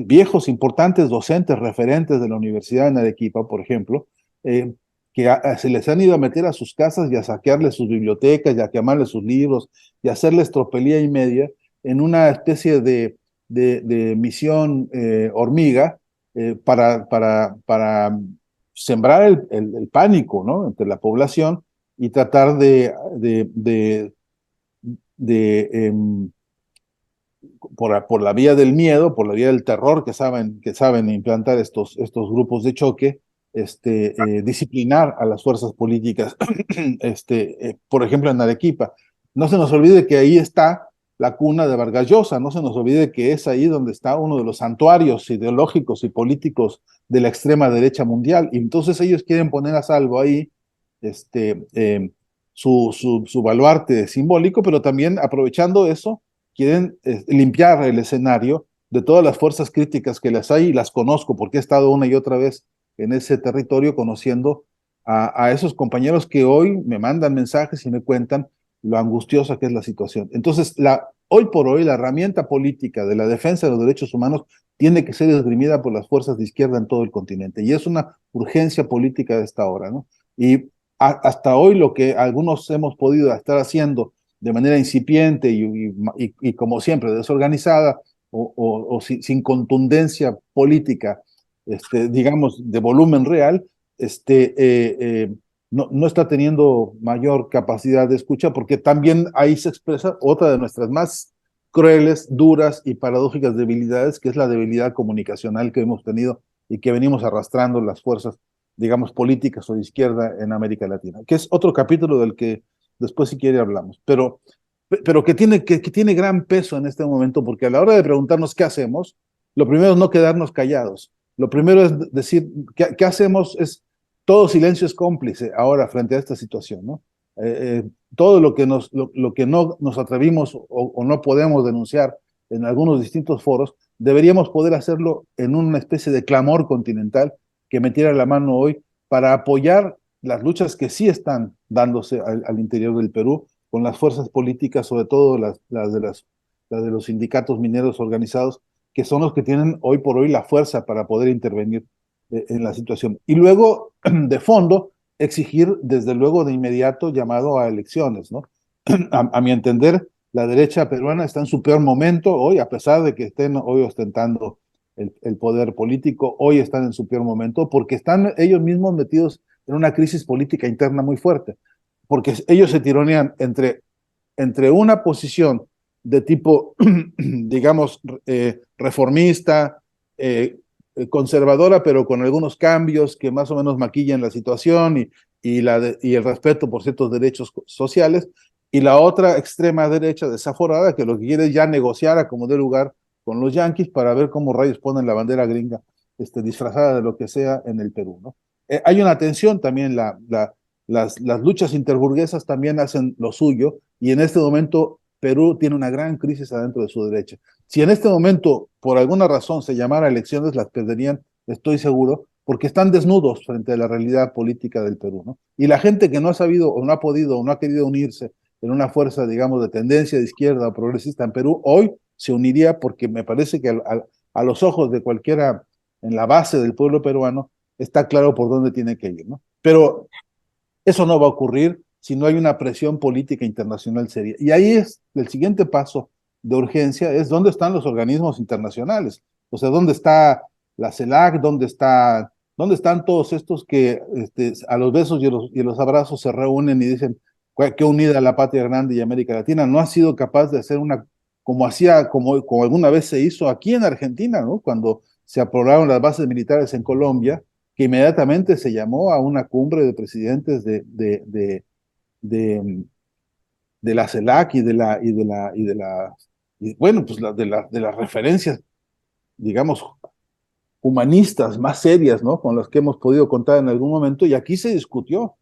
viejos importantes docentes referentes de la universidad en Arequipa, por ejemplo, se les han ido a meter a sus casas y a saquearles sus bibliotecas y a quemarles sus libros y a hacerles tropelía y media en una especie de misión hormiga para sembrar el pánico, ¿no?, entre la población y tratar de por la vía del miedo, por la vía del terror que saben implantar estos grupos de choque, disciplinar a las fuerzas políticas, por ejemplo, en Arequipa. No se nos olvide que ahí está la cuna de Vargas Llosa, no se nos olvide que es ahí donde está uno de los santuarios ideológicos y políticos de la extrema derecha mundial, y entonces ellos quieren poner a salvo ahí su baluarte simbólico, pero también aprovechando eso, quieren limpiar el escenario de todas las fuerzas críticas que las hay, y las conozco porque he estado una y otra vez en ese territorio conociendo a esos compañeros que hoy me mandan mensajes y me cuentan lo angustiosa que es la situación. Entonces, hoy por hoy, la herramienta política de la defensa de los derechos humanos tiene que ser esgrimida por las fuerzas de izquierda en todo el continente, y es una urgencia política de esta hora, ¿no? Y hasta hoy lo que algunos hemos podido estar haciendo de manera incipiente y como siempre desorganizada o sin contundencia política, digamos, de volumen real, no está teniendo mayor capacidad de escucha, porque también ahí se expresa otra de nuestras más crueles, duras y paradójicas debilidades, que es la debilidad comunicacional que hemos tenido y que venimos arrastrando las fuerzas, digamos, políticas o de izquierda en América Latina, que es otro capítulo del que después si quiere hablamos, pero que tiene gran peso en este momento, porque a la hora de preguntarnos qué hacemos, lo primero es no quedarnos callados, lo primero es decir, ¿qué hacemos? Todo silencio es cómplice ahora frente a esta situación, ¿no? Todo lo que no nos atrevimos o no podemos denunciar en algunos distintos foros, deberíamos poder hacerlo en una especie de clamor continental que metiera la mano hoy para apoyar las luchas que sí están dándose al interior del Perú con las fuerzas políticas, sobre todo las de los sindicatos mineros organizados, que son los que tienen hoy por hoy la fuerza para poder intervenir en la situación. Y luego, de fondo, exigir desde luego de inmediato llamado a elecciones, ¿no? A mi entender, la derecha peruana está en su peor momento hoy, a pesar de que estén hoy ostentando el poder político, hoy están en su peor momento porque están ellos mismos metidos en una crisis política interna muy fuerte, porque ellos se tironean entre una posición de tipo, digamos, reformista, conservadora, pero con algunos cambios que más o menos maquillan la situación y el respeto por ciertos derechos sociales, y la otra extrema derecha desaforada que lo que quiere es ya negociar a como dé lugar con los yanquis para ver cómo rayos ponen la bandera gringa disfrazada de lo que sea en el Perú, ¿no? Hay una tensión también, las luchas interburguesas también hacen lo suyo, y en este momento Perú tiene una gran crisis adentro de su derecha. Si en este momento, por alguna razón, se llamara elecciones, las perderían, estoy seguro, porque están desnudos frente a la realidad política del Perú, ¿no? Y la gente que no ha sabido o no ha podido o no ha querido unirse en una fuerza, digamos, de tendencia de izquierda o progresista en Perú, hoy se uniría porque me parece que a los ojos de cualquiera en la base del pueblo peruano está claro por dónde tiene que ir, ¿no? Pero eso no va a ocurrir si no hay una presión política internacional seria. Y ahí es el siguiente paso de urgencia, es dónde están los organismos internacionales. O sea, dónde está la CELAC, dónde están todos estos que a los besos y los abrazos se reúnen y dicen que unida la patria grande y América Latina no ha sido capaz de hacer una, como alguna vez se hizo aquí en Argentina, ¿no? Cuando se aprobaron las bases militares en Colombia, que inmediatamente se llamó a una cumbre de presidentes de la CELAC bueno, pues de las referencias, digamos, humanistas más serias, ¿no? Con las que hemos podido contar en algún momento, y aquí se discutió,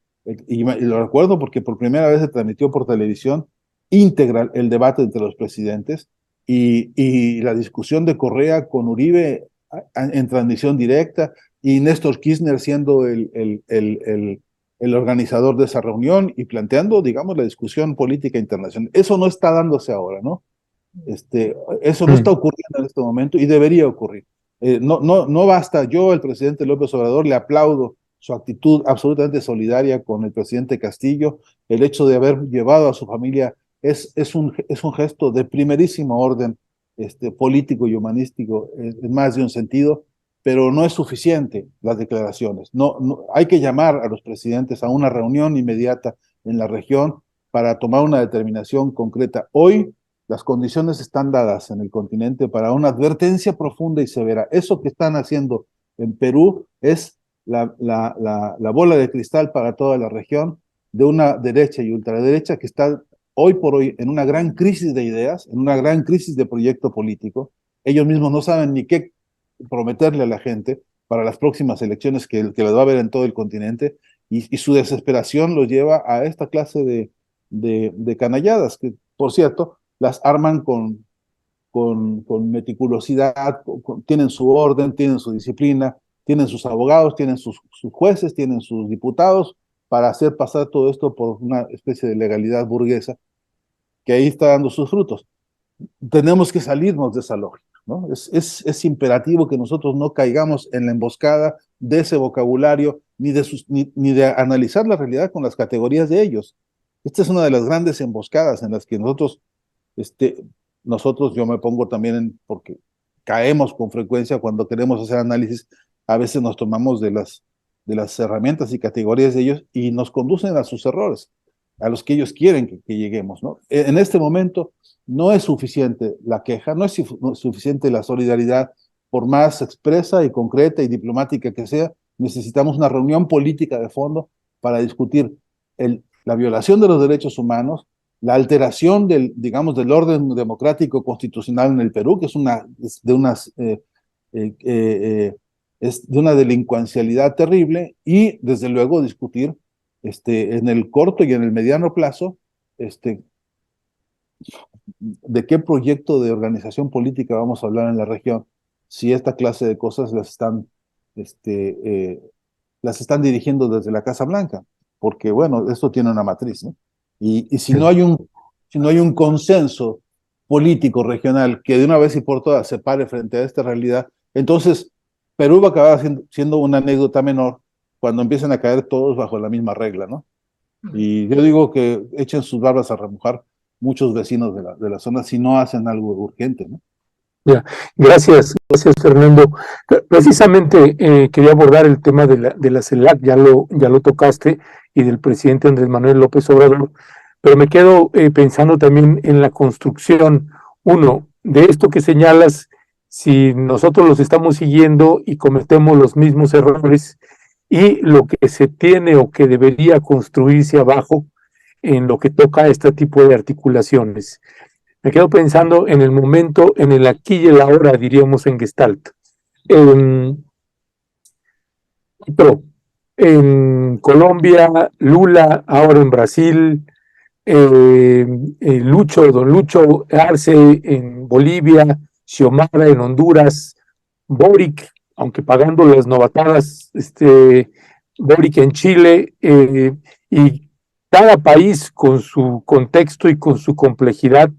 y lo recuerdo porque por primera vez se transmitió por televisión íntegra el debate entre los presidentes, y la discusión de Correa con Uribe en transmisión directa, y Néstor Kirchner siendo el organizador de esa reunión y planteando, digamos, la discusión política internacional. Eso no está dándose ahora, ¿no? Eso no está ocurriendo en este momento y debería ocurrir. No basta, yo, el presidente López Obrador, le aplaudo su actitud absolutamente solidaria con el presidente Castillo, el hecho de haber llevado a su familia es un gesto de primerísimo orden político y humanístico en más de un sentido, pero no es suficiente las declaraciones. Hay que llamar a los presidentes a una reunión inmediata en la región para tomar una determinación concreta. Hoy las condiciones están dadas en el continente para una advertencia profunda y severa. Eso que están haciendo en Perú es la bola de cristal para toda la región de una derecha y ultraderecha que está hoy por hoy en una gran crisis de ideas, en una gran crisis de proyecto político. Ellos mismos no saben ni qué prometerle a la gente para las próximas elecciones que las va a haber en todo el continente, y su desesperación los lleva a esta clase de canalladas, que por cierto las arman con meticulosidad, tienen su orden, tienen su disciplina, tienen sus abogados, tienen sus jueces, tienen sus diputados, para hacer pasar todo esto por una especie de legalidad burguesa que ahí está dando sus frutos. Tenemos que salirnos de esa lógica, ¿no? Es imperativo que nosotros no caigamos en la emboscada de ese vocabulario ni de analizar la realidad con las categorías de ellos. Esta es una de las grandes emboscadas en las que nosotros, yo me pongo también porque caemos con frecuencia cuando queremos hacer análisis, a veces nos tomamos de las herramientas y categorías de ellos y nos conducen a sus errores, a los que ellos quieren que lleguemos, ¿no? En este momento no es suficiente la queja, no es suficiente la solidaridad, por más expresa y concreta y diplomática que sea. Necesitamos una reunión política de fondo para discutir la violación de los derechos humanos, la alteración digamos, del orden democrático constitucional en el Perú, que es de una delincuencialidad terrible, y desde luego discutir en el corto y en el mediano plazo de qué proyecto de organización política vamos a hablar en la región, si esta clase de cosas las están dirigiendo desde la Casa Blanca, porque bueno, esto tiene una matriz, ¿no? Y si no hay un consenso político regional que de una vez y por todas se pare frente a esta realidad, entonces Perú va a acabar siendo una anécdota menor cuando empiecen a caer todos bajo la misma regla, ¿no? Y yo digo que echen sus barbas a remojar muchos vecinos de la zona si no hacen algo urgente, ¿no? Ya, gracias, Fernando. Precisamente quería abordar el tema de la CELAC, ya lo tocaste, y del presidente Andrés Manuel López Obrador, pero me quedo pensando también en la construcción, uno, de esto que señalas, si nosotros los estamos siguiendo y cometemos los mismos errores, y lo que se tiene o que debería construirse abajo en lo que toca a este tipo de articulaciones. Me quedo pensando en el momento, en el aquí y el ahora, diríamos en Gestalt. Petro, en Colombia, Lula, ahora en Brasil, don Lucho Arce en Bolivia, Xiomara en Honduras, Boric, aunque pagando las novatadas, Boric en Chile, y cada país con su contexto y con su complejidad.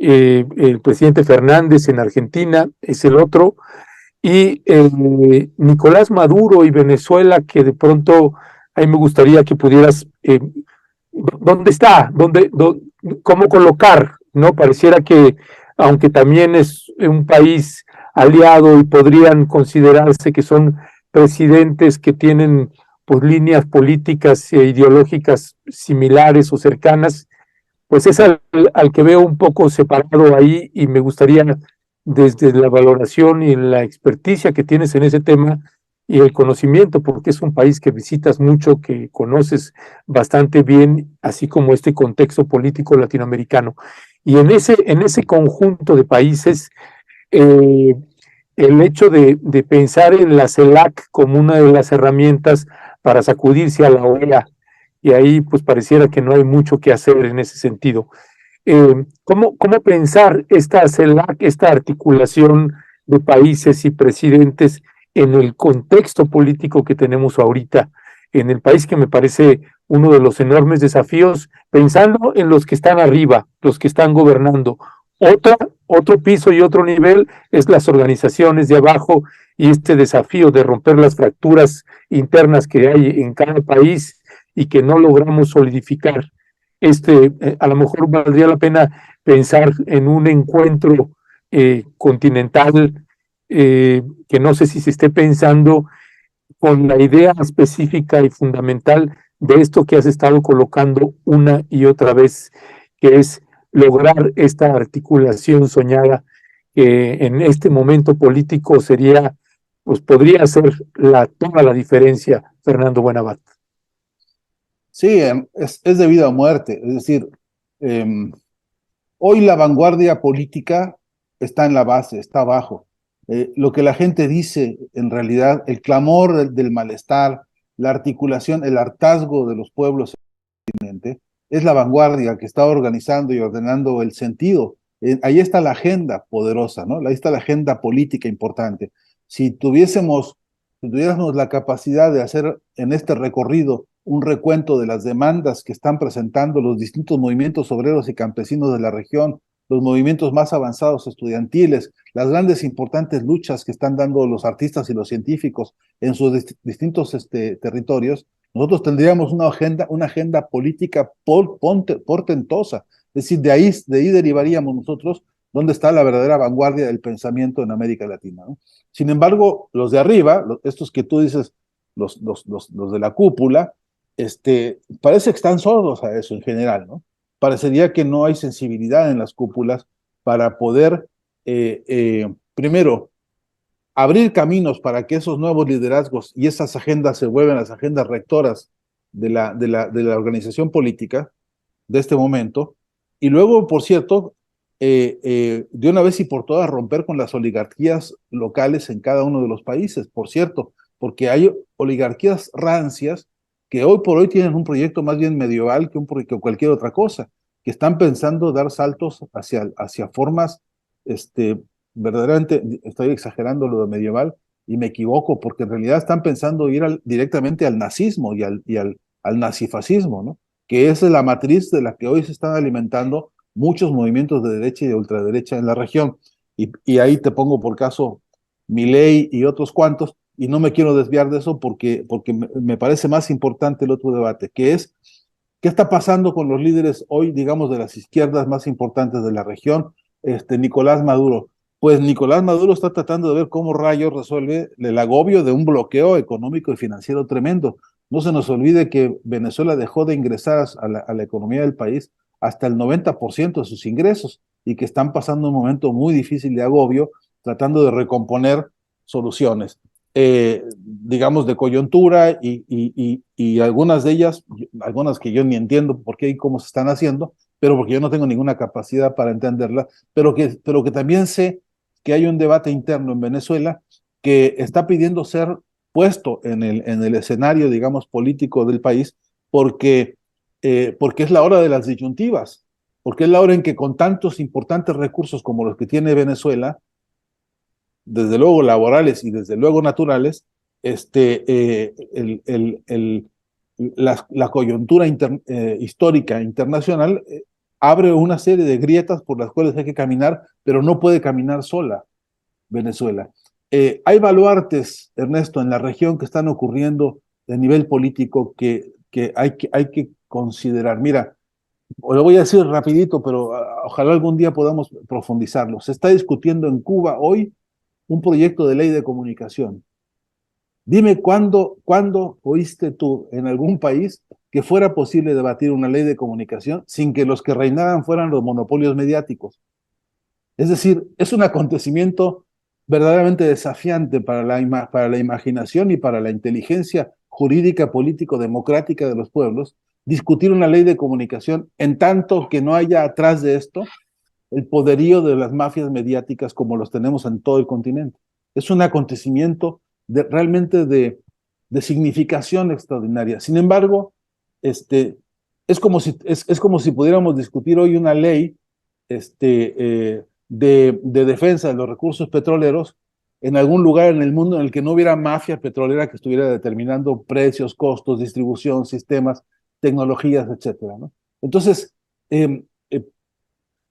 El presidente Fernández en Argentina es el otro, y Nicolás Maduro y Venezuela, que de pronto ahí me gustaría que pudieras, ¿dónde está? ¿Cómo colocar? ¿No? Pareciera que, aunque también es un país aliado y podrían considerarse que son presidentes que tienen pues líneas políticas e ideológicas similares o cercanas, pues es al que veo un poco separado ahí, y me gustaría, desde la valoración y la experticia que tienes en ese tema y el conocimiento, porque es un país que visitas mucho, que conoces bastante bien, así como este contexto político latinoamericano. Y en ese conjunto de países, el hecho de pensar en la CELAC como una de las herramientas para sacudirse a la OEA, y ahí pues pareciera que no hay mucho que hacer en ese sentido. ¿Cómo pensar esta CELAC, esta articulación de países y presidentes en el contexto político que tenemos ahorita, en el país que me parece uno de los enormes desafíos, pensando en los que están arriba, los que están gobernando? Otro piso y otro nivel es las organizaciones de abajo, y este desafío de romper las fracturas internas que hay en cada país y que no logramos solidificar. A lo mejor valdría la pena pensar en un encuentro continental, que no sé si se esté pensando con la idea específica y fundamental de esto que has estado colocando una y otra vez, que es lograr esta articulación soñada, que en este momento político sería, pues podría ser toda la diferencia, Fernando Buenabad. Sí, es de vida o muerte. Es decir, hoy la vanguardia política está en la base, está abajo. Lo que la gente dice, en realidad, el clamor del malestar, la articulación, el hartazgo de los pueblos, es la vanguardia que está organizando y ordenando el sentido. Ahí está la agenda poderosa, ¿no? Ahí está la agenda política importante. Si tuviéramos la capacidad de hacer en este recorrido un recuento de las demandas que están presentando los distintos movimientos obreros y campesinos de la región, los movimientos más avanzados estudiantiles, las grandes importantes luchas que están dando los artistas y los científicos en sus distintos territorios, nosotros tendríamos una agenda política portentosa. Es decir, de ahí derivaríamos nosotros dónde está la verdadera vanguardia del pensamiento en América Latina, ¿no? Sin embargo, los de arriba, estos que tú dices, los de la cúpula, parece que están sordos a eso en general, ¿no? Parecería que no hay sensibilidad en las cúpulas para poder, primero, abrir caminos para que esos nuevos liderazgos y esas agendas se vuelvan las agendas rectoras de la organización política de este momento, y luego, por cierto, de una vez y por todas romper con las oligarquías locales en cada uno de los países, por cierto, porque hay oligarquías rancias que hoy por hoy tienen un proyecto más bien medieval que cualquier otra cosa, que están pensando dar saltos hacia formas, verdaderamente, estoy exagerando lo de medieval y me equivoco, porque en realidad están pensando ir directamente al nazismo y al nazifascismo, ¿no? Que esa es la matriz de la que hoy se están alimentando muchos movimientos de derecha y de ultraderecha en la región. Y ahí te pongo por caso Milei y otros cuantos, y no me quiero desviar de eso porque me parece más importante el otro debate, que es qué está pasando con los líderes hoy, digamos, de las izquierdas más importantes de la región. Nicolás Maduro. Pues Nicolás Maduro está tratando de ver cómo rayos resuelve el agobio de un bloqueo económico y financiero tremendo. No se nos olvide que Venezuela dejó de ingresar a la economía del país hasta el 90% de sus ingresos y que están pasando un momento muy difícil de agobio, tratando de recomponer soluciones, digamos, de coyuntura y algunas de ellas, algunas que yo ni entiendo por qué y cómo se están haciendo, pero porque yo no tengo ninguna capacidad para entenderla, pero que también sé que hay un debate interno en Venezuela que está pidiendo ser puesto en el escenario, digamos, político del país, porque es la hora de las disyuntivas, porque es la hora en que con tantos importantes recursos como los que tiene Venezuela, desde luego laborales y desde luego naturales, la coyuntura histórica internacional abre una serie de grietas por las cuales hay que caminar, pero no puede caminar sola Venezuela. Hay baluartes, Ernesto, en la región que están ocurriendo a nivel político que hay que considerar. Mira, lo voy a decir rapidito, pero ojalá algún día podamos profundizarlo. Se está discutiendo en Cuba hoy un proyecto de ley de comunicación. Dime cuándo oíste tú en algún país que fuera posible debatir una ley de comunicación sin que los que reinaran fueran los monopolios mediáticos. Es decir, es un acontecimiento verdaderamente desafiante para la imaginación y para la inteligencia jurídica, político-democrática de los pueblos, discutir una ley de comunicación en tanto que no haya atrás de esto el poderío de las mafias mediáticas como los tenemos en todo el continente. Es un acontecimiento realmente de significación extraordinaria. Sin embargo, es como si pudiéramos discutir hoy una ley de defensa de los recursos petroleros en algún lugar en el mundo en el que no hubiera mafia petrolera que estuviera determinando precios, costos, distribución, sistemas, tecnologías, etcétera, ¿no? Entonces,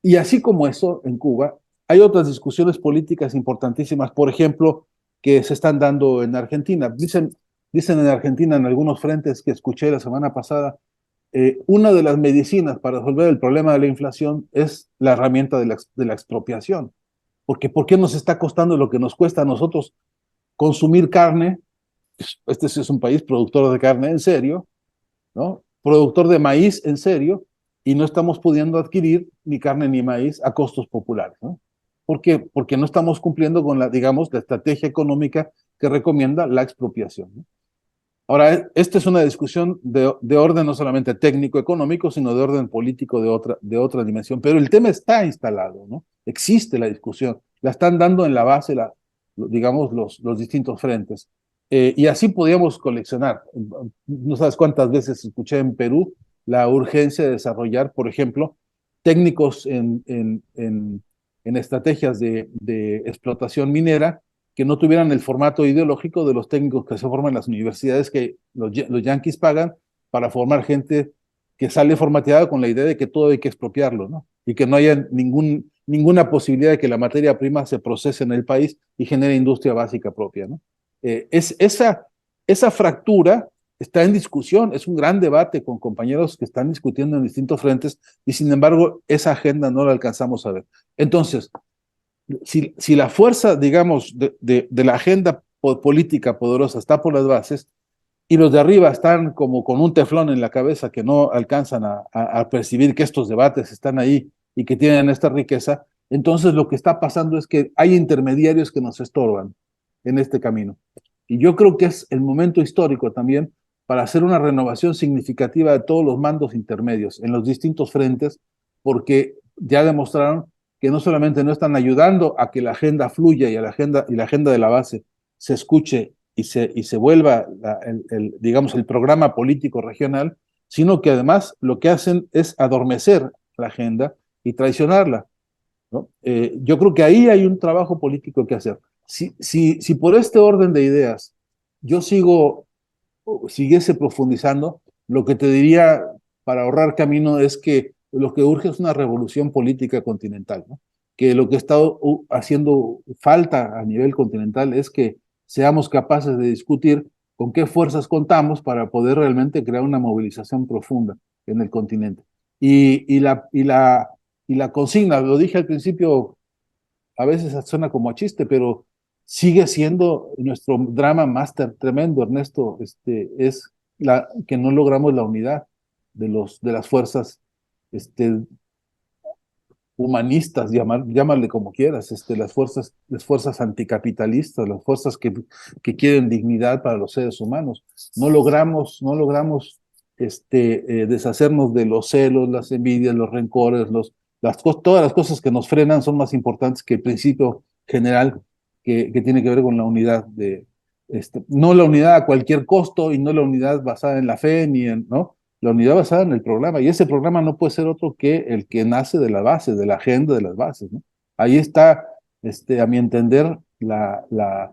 y así como eso, en Cuba, hay otras discusiones políticas importantísimas, por ejemplo, que se están dando en Argentina. Dicen en Argentina, en algunos frentes que escuché la semana pasada, una de las medicinas para resolver el problema de la inflación es la herramienta de la expropiación. Porque ¿por qué nos está costando lo que nos cuesta a nosotros consumir carne? Este sí es un país productor de carne en serio, ¿no? Productor de maíz en serio, y no estamos pudiendo adquirir ni carne ni maíz a costos populares, ¿no? ¿Por qué? Porque no estamos cumpliendo con digamos, la estrategia económica que recomienda la expropiación, ¿no? Ahora, esta es una discusión de orden no solamente técnico-económico, sino de orden político de otra dimensión. Pero el tema está instalado, ¿no? Existe la discusión, la están dando en la base, digamos, los distintos frentes. Y así podíamos coleccionar. No sabes cuántas veces escuché en Perú la urgencia de desarrollar, por ejemplo, técnicos en estrategias de explotación minera que no tuvieran el formato ideológico de los técnicos que se forman en las universidades que los yanquis pagan para formar gente que sale formateada con la idea de que todo hay que expropiarlo, ¿no? y que no haya ninguna posibilidad de que la materia prima se procese en el país y genere industria básica propia, ¿no? Esa fractura está en discusión, es un gran debate con compañeros que están discutiendo en distintos frentes y sin embargo esa agenda no la alcanzamos a ver. Entonces, si la fuerza, digamos, de la agenda política poderosa está por las bases y los de arriba están como con un teflón en la cabeza que no alcanzan a percibir que estos debates están ahí y que tienen esta riqueza, entonces lo que está pasando es que hay intermediarios que nos estorban en este camino. Y yo creo que es el momento histórico también para hacer una renovación significativa de todos los mandos intermedios en los distintos frentes, porque ya demostraron que no solamente no están ayudando a que la agenda fluya y la agenda de la base se escuche y se vuelva, digamos, el programa político regional, sino que además lo que hacen es adormecer la agenda y traicionarla, ¿no? Yo creo que ahí hay un trabajo político que hacer. Si por este orden de ideas yo siguiese profundizando, lo que te diría para ahorrar camino es que lo que urge es una revolución política continental, ¿no? Que lo que está haciendo falta a nivel continental es que seamos capaces de discutir con qué fuerzas contamos para poder realmente crear una movilización profunda en el continente. Y la consigna, lo dije al principio, a veces suena como a chiste, pero sigue siendo nuestro drama máster tremendo, Ernesto, es que no logramos la unidad de las fuerzas este, humanistas, llámale como quieras, las fuerzas anticapitalistas, las fuerzas que quieren dignidad para los seres humanos. No logramos deshacernos de los celos, las envidias, los rencores, todas las cosas que nos frenan son más importantes que el principio general que tiene que ver con la unidad no la unidad a cualquier costo y no la unidad basada en la fe ni ¿no? La unidad basada en el programa, y ese programa no puede ser otro que el que nace de la base, de la agenda de las bases, ¿no? Ahí está, a mi entender, la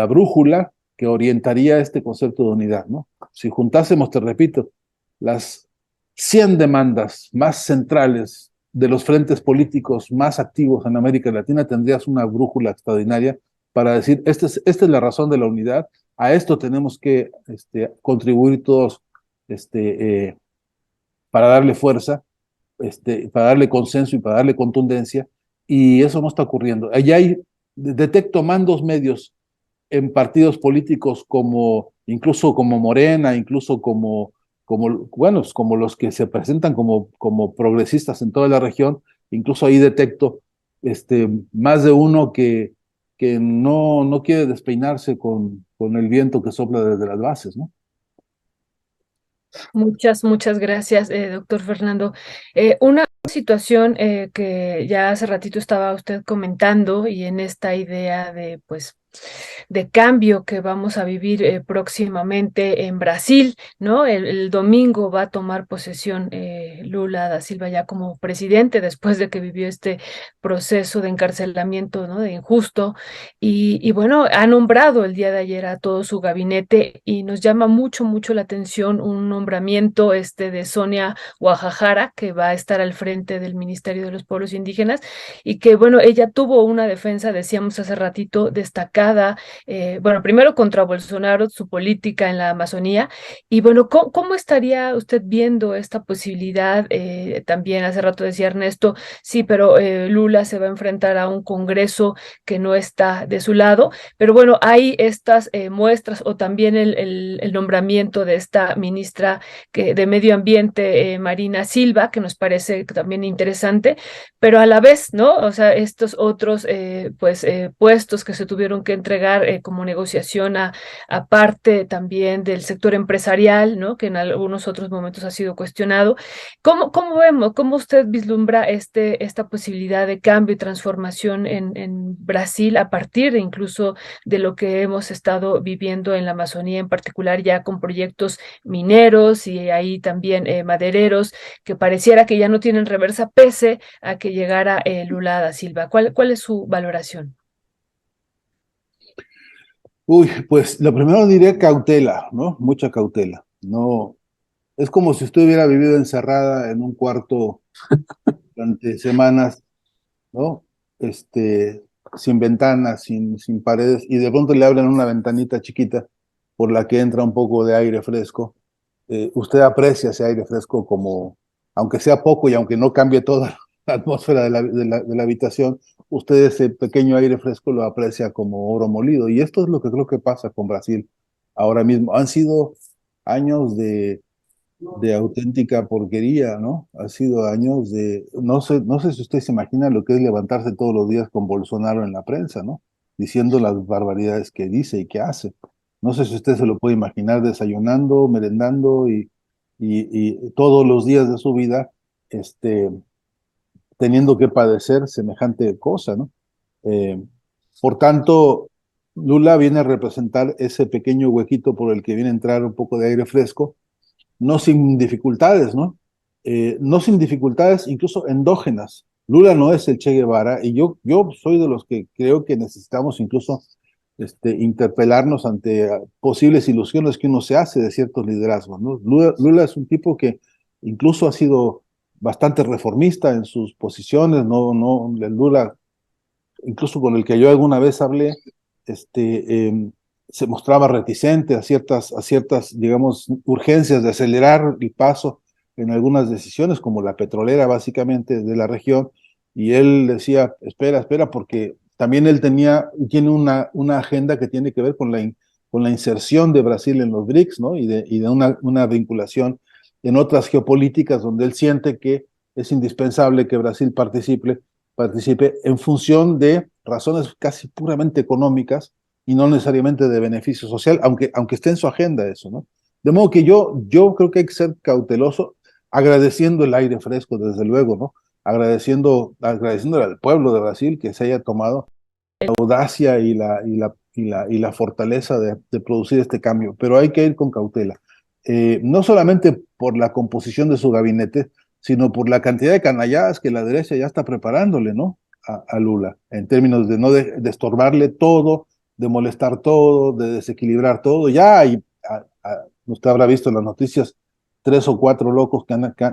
brújula que orientaría este concepto de unidad, ¿no? Si juntásemos, te repito, las 100 demandas más centrales de los frentes políticos más activos en América Latina, tendrías una brújula extraordinaria para decir, esta es la razón de la unidad, a esto tenemos que contribuir todos para darle fuerza, para darle consenso y para darle contundencia, y eso no está ocurriendo. Allá detecto mandos medios en partidos políticos incluso como Morena, incluso como los que se presentan como progresistas en toda la región, incluso ahí detecto más de uno que no quiere despeinarse con el viento que sopla desde las bases, ¿no? Muchas gracias, doctor Fernando. Una situación que ya hace ratito estaba usted comentando y en esta idea de, pues, de cambio que vamos a vivir próximamente en Brasil, ¿no? El domingo va a tomar posesión Lula da Silva ya como presidente después de que vivió este proceso de encarcelamiento, ¿no? De injusto y bueno, ha nombrado el día de ayer a todo su gabinete y nos llama mucho la atención un nombramiento de Sonia Guajajara, que va a estar al frente del Ministerio de los Pueblos Indígenas y que, bueno, ella tuvo una defensa, decíamos hace ratito, destacada, bueno, primero contra Bolsonaro, su política en la Amazonía, y bueno, ¿cómo estaría usted viendo esta posibilidad? También hace rato decía Ernesto, sí, pero Lula se va a enfrentar a un Congreso que no está de su lado, pero bueno, hay estas muestras o también el nombramiento de esta ministra de Medio Ambiente, Marina Silva, que nos parece también interesante, pero a la vez, ¿no? O sea, estos otros puestos que se tuvieron que entregar como negociación a parte también del sector empresarial, ¿no? Que en algunos otros momentos ha sido cuestionado. ¿Cómo vemos, cómo usted vislumbra esta posibilidad de cambio y transformación en Brasil a partir de incluso de lo que hemos estado viviendo en la Amazonía, en particular ya con proyectos mineros y ahí también madereros, que pareciera que ya no tienen reversa pese a que llegara Lula da Silva? ¿Cuál es su valoración? Uy, pues lo primero diría cautela, ¿no? Mucha cautela. No, es como si usted hubiera vivido encerrada en un cuarto durante semanas, ¿no? Sin ventanas, sin paredes, y de pronto le abren una ventanita chiquita por la que entra un poco de aire fresco. Usted aprecia ese aire fresco como, aunque sea poco y aunque no cambie toda la atmósfera de la habitación, usted ese pequeño aire fresco lo aprecia como oro molido. Y esto es lo que creo que pasa con Brasil ahora mismo. Han sido años de auténtica porquería, ¿no? Ha sido años de, no sé si usted se imagina lo que es levantarse todos los días con Bolsonaro en la prensa, ¿no? Diciendo las barbaridades que dice y que hace. No sé si usted se lo puede imaginar desayunando, merendando y todos los días de su vida, este, teniendo que padecer semejante cosa, ¿no? Eh, por tanto, Lula viene a representar ese pequeño huequito por el que viene a entrar un poco de aire fresco, no sin dificultades, ¿no? No sin dificultades, incluso endógenas. Lula no es el Che Guevara, y yo soy de los que creo que necesitamos incluso interpelarnos ante posibles ilusiones que uno se hace de ciertos liderazgos, ¿no? Lula es un tipo que incluso ha sido bastante reformista en sus posiciones, el Lula, incluso con el que yo alguna vez hablé, se mostraba reticente a ciertas, digamos, urgencias de acelerar el paso en algunas decisiones, como la petrolera básicamente de la región, y él decía, espera, espera, porque también él tiene una agenda que tiene que ver con la inserción de Brasil en los BRICS, ¿no? Y de una vinculación en otras geopolíticas donde él siente que es indispensable que Brasil participe en función de razones casi puramente económicas y no necesariamente de beneficio social, aunque esté en su agenda eso, ¿no? De modo que yo creo que hay que ser cauteloso, agradeciendo el aire fresco, desde luego, ¿no? Agradeciéndole al pueblo de Brasil que se haya tomado la audacia y la fortaleza de producir este cambio, pero hay que ir con cautela. No solamente por la composición de su gabinete, sino por la cantidad de canalladas que la derecha ya está preparándole, ¿no? A Lula, en términos de no de estorbarle todo, de molestar todo, de desequilibrar todo. Ya hay, usted habrá visto en las noticias, 3 o 4 locos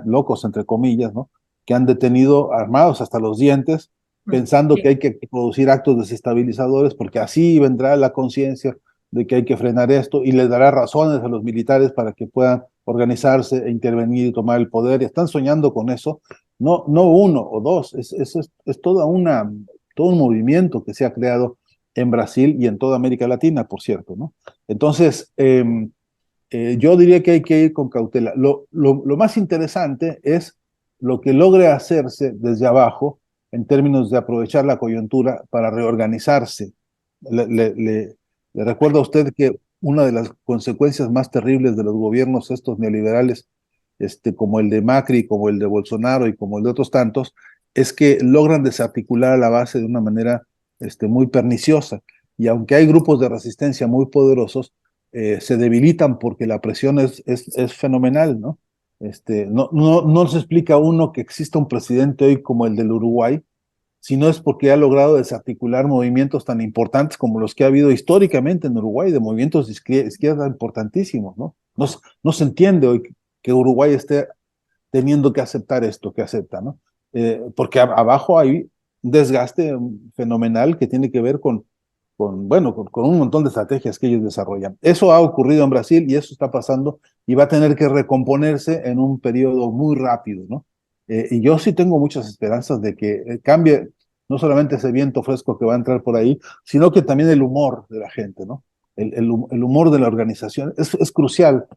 locos entre comillas, ¿no? Que han detenido armados hasta los dientes, pensando que Sí. hay que producir actos desestabilizadores, porque así vendrá la conciencia de que hay que frenar esto y les dará razones a los militares para que puedan organizarse e intervenir y tomar el poder. Y están soñando con eso, no uno o dos, es todo un movimiento que se ha creado en Brasil y en toda América Latina, por cierto, ¿no? Entonces, yo diría que hay que ir con cautela. Lo más interesante es lo que logre hacerse desde abajo en términos de aprovechar la coyuntura para reorganizarse. Le recuerdo a usted que una de las consecuencias más terribles de los gobiernos estos neoliberales, como el de Macri, como el de Bolsonaro y como el de otros tantos, es que logran desarticular a la base de una manera muy perniciosa. Y aunque hay grupos de resistencia muy poderosos, se debilitan porque la presión es fenomenal, ¿no? No se explica a uno que exista un presidente hoy como el del Uruguay, sino es porque ha logrado desarticular movimientos tan importantes como los que ha habido históricamente en Uruguay, de movimientos de izquierda importantísimos, ¿no? No se entiende hoy que Uruguay esté teniendo que aceptar esto que acepta, ¿no? Porque abajo hay un desgaste fenomenal que tiene que ver con un montón de estrategias que ellos desarrollan. Eso ha ocurrido en Brasil y eso está pasando y va a tener que recomponerse en un periodo muy rápido, ¿no? Y yo sí tengo muchas esperanzas de que cambie no solamente ese viento fresco que va a entrar por ahí, sino que también el humor de la gente, ¿no? El humor de la organización es crucial.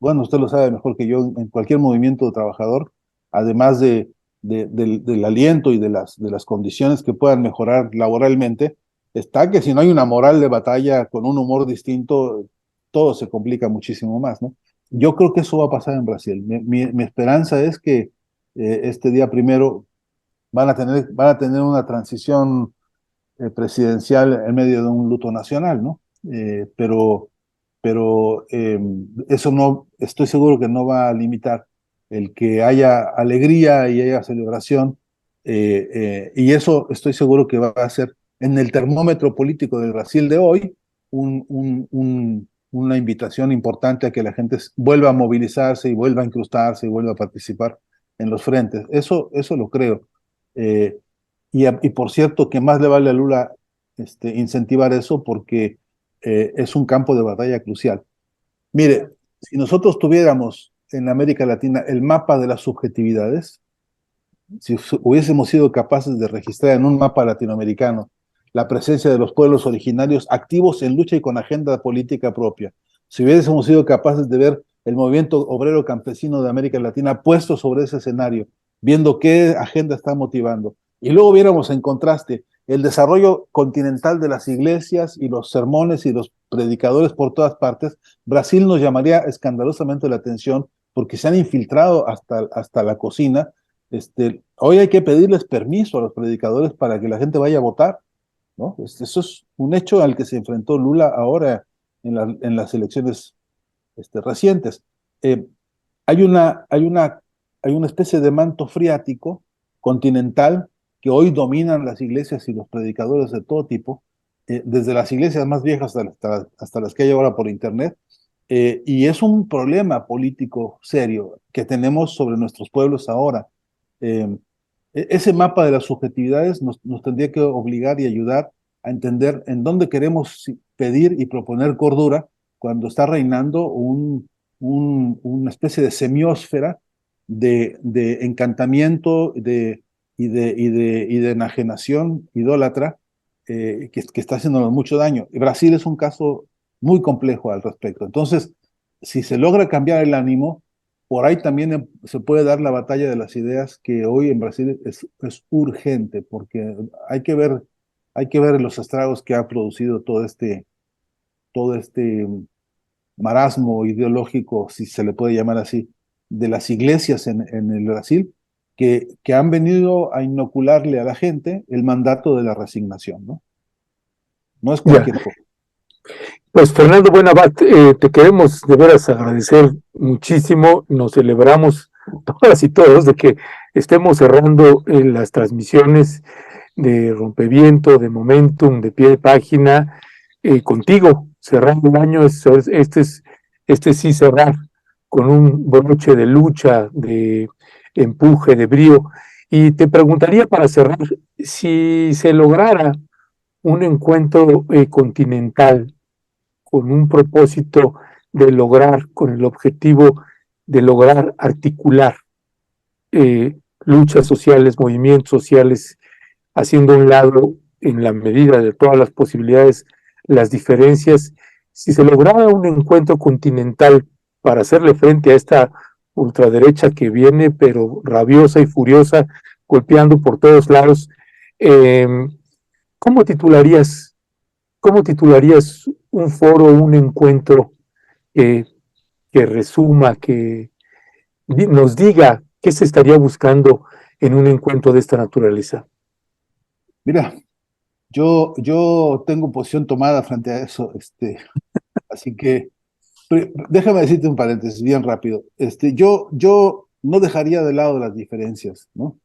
Bueno, usted lo sabe mejor que yo, en cualquier movimiento de trabajador, además del aliento y de las condiciones que puedan mejorar laboralmente, está que si no hay una moral de batalla con un humor distinto, todo se complica muchísimo más, ¿no? Yo creo que eso va a pasar en Brasil. Mi esperanza es que este día primero van a tener una transición presidencial en medio de un luto nacional, ¿no? Pero eso no, estoy seguro que no va a limitar el que haya alegría y haya celebración, y eso estoy seguro que va a ser en el termómetro político del Brasil de hoy una invitación importante a que la gente vuelva a movilizarse y vuelva a incrustarse y vuelva a participar en los frentes. Eso lo creo. Y por cierto, que más le vale a Lula incentivar eso porque es un campo de batalla crucial. Mire, si nosotros tuviéramos en América Latina el mapa de las subjetividades, si hubiésemos sido capaces de registrar en un mapa latinoamericano la presencia de los pueblos originarios activos en lucha y con agenda política propia, si hubiésemos sido capaces de ver el movimiento obrero campesino de América Latina puesto sobre ese escenario, viendo qué agenda está motivando, y luego viéramos en contraste el desarrollo continental de las iglesias y los sermones y los predicadores por todas partes, Brasil nos llamaría escandalosamente la atención porque se han infiltrado hasta la cocina. Hoy hay que pedirles permiso a los predicadores para que la gente vaya a votar, ¿no? Eso es un hecho al que se enfrentó Lula ahora en las elecciones recientes. Eh, hay una especie de manto freático continental que hoy dominan las iglesias y los predicadores de todo tipo, desde las iglesias más viejas hasta las que hay ahora por internet, y es un problema político serio que tenemos sobre nuestros pueblos ahora. Eh, Ese mapa de las subjetividades nos tendría que obligar y ayudar a entender en dónde queremos pedir y proponer cordura cuando está reinando una especie de semiósfera de encantamiento y de enajenación idólatra que está haciéndonos mucho daño. Y Brasil es un caso muy complejo al respecto. Entonces, si se logra cambiar el ánimo, por ahí también se puede dar la batalla de las ideas que hoy en Brasil es urgente, porque hay que ver los estragos que ha producido todo este marasmo ideológico, si se le puede llamar así, de las iglesias en el Brasil, que han venido a inocularle a la gente el mandato de la resignación, ¿no? No es Ya. cualquier cosa. Pues Fernando Buenabad, te queremos de veras agradecer muchísimo. Nos celebramos todas y todos de que estemos cerrando las transmisiones de Rompeviento, de Momentum, de Pie de Página, contigo, cerrando el año. Este sí cerrar con un broche de lucha, de empuje, de brío. Y te preguntaría para cerrar, si se lograra un encuentro continental con un propósito de lograr, con el objetivo de lograr articular luchas sociales, movimientos sociales, haciendo a un lado, en la medida de todas las posibilidades, las diferencias. Si se lograra un encuentro continental para hacerle frente a esta ultraderecha que viene, pero rabiosa y furiosa, golpeando por todos lados, eh, ¿cómo titularías un foro, un encuentro que, que resuma, que nos diga qué se estaría buscando en un encuentro de esta naturaleza? Mira, yo tengo posición tomada frente a eso, así que déjame decirte un paréntesis bien rápido. Yo no dejaría de lado las diferencias, ¿no?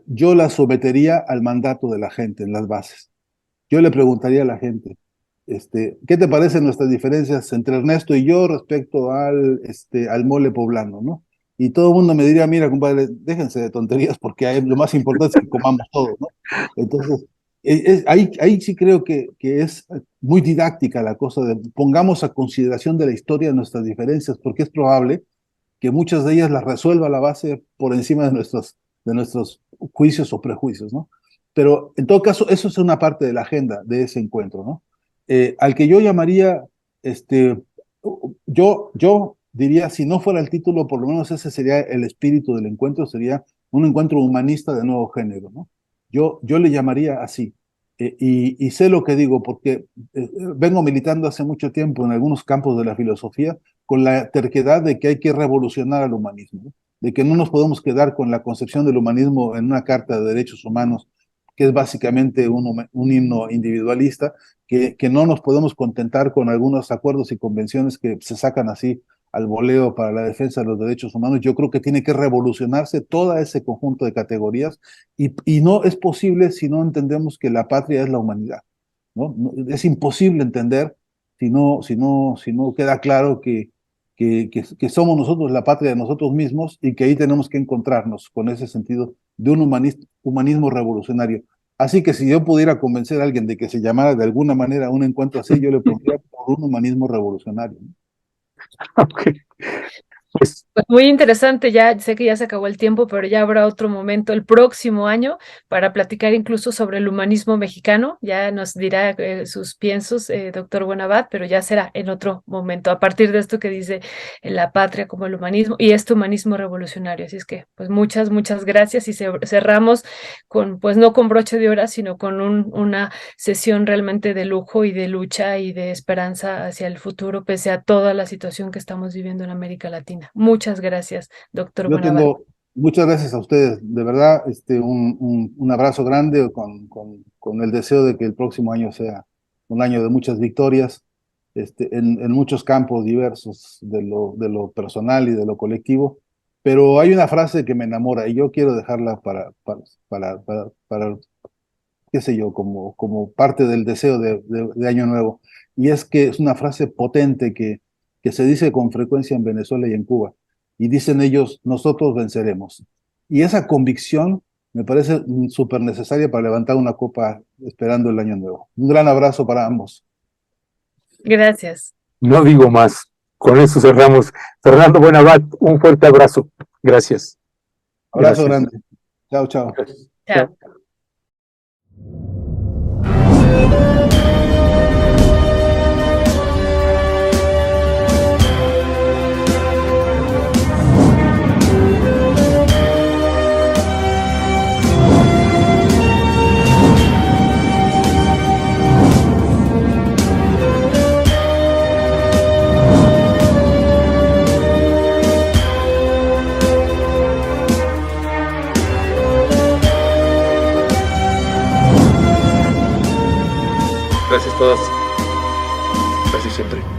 Yo las sometería al mandato de la gente en las bases. Yo le preguntaría a la gente, ¿qué te parecen nuestras diferencias entre Ernesto y yo respecto al mole poblano, ¿no? Y todo el mundo me diría, mira, compadre, déjense de tonterías porque lo más importante es que comamos todos, ¿no? Entonces, ahí sí creo que es muy didáctica la cosa de pongamos a consideración de la historia nuestras diferencias, porque es probable que muchas de ellas las resuelva la base por encima de nuestros juicios o prejuicios, ¿no? Pero en todo caso, eso es una parte de la agenda de ese encuentro, ¿no? Al que yo llamaría, yo diría, si no fuera el título, por lo menos ese sería el espíritu del encuentro, sería un encuentro humanista de nuevo género, ¿no? Yo le llamaría así. Y sé lo que digo porque vengo militando hace mucho tiempo en algunos campos de la filosofía con la terquedad de que hay que revolucionar al humanismo, ¿no? De que no nos podemos quedar con la concepción del humanismo en una carta de derechos humanos, que es básicamente un himno individualista, que no nos podemos contentar con algunos acuerdos y convenciones que se sacan así al voleo para la defensa de los derechos humanos. Yo creo que tiene que revolucionarse todo ese conjunto de categorías y no es posible si no entendemos que la patria es la humanidad, ¿no? Es imposible entender si no queda claro que que somos nosotros la patria de nosotros mismos y que ahí tenemos que encontrarnos con ese sentido de un humanismo revolucionario. Así que si yo pudiera convencer a alguien de que se llamara de alguna manera a un encuentro así, yo le pondría por un humanismo revolucionario. Ok. Pues Pues muy interesante, ya sé que ya se acabó el tiempo, pero ya habrá otro momento el próximo año para platicar incluso sobre el humanismo mexicano. Ya nos dirá sus piensos, doctor Buenabad, pero ya será en otro momento, a partir de esto que dice la patria como el humanismo y este humanismo revolucionario. Así es que, pues muchas, muchas gracias y cerramos con, pues no con broche de oro, sino con una sesión realmente de lujo y de lucha y de esperanza hacia el futuro, pese a toda la situación que estamos viviendo en América Latina. Muchas gracias, doctor Yo Buenabad. tengo muchas gracias a ustedes, de verdad, un abrazo grande con el deseo de que el próximo año sea un año de muchas victorias en muchos campos diversos de lo personal y de lo colectivo. Pero hay una frase que me enamora y yo quiero dejarla para qué sé yo, como parte del deseo de Año Nuevo. Y es que es una frase potente que se dice con frecuencia en Venezuela y en Cuba. Y dicen ellos, nosotros venceremos. Y esa convicción me parece súper necesaria para levantar una copa esperando el Año Nuevo. Un gran abrazo para ambos. Gracias. no digo más. Con eso cerramos. Fernando Buenabad, un fuerte abrazo. Gracias. Abrazo Gracias. grande. Chao, chao. Gracias. Chao. Gracias a todas. Gracias siempre.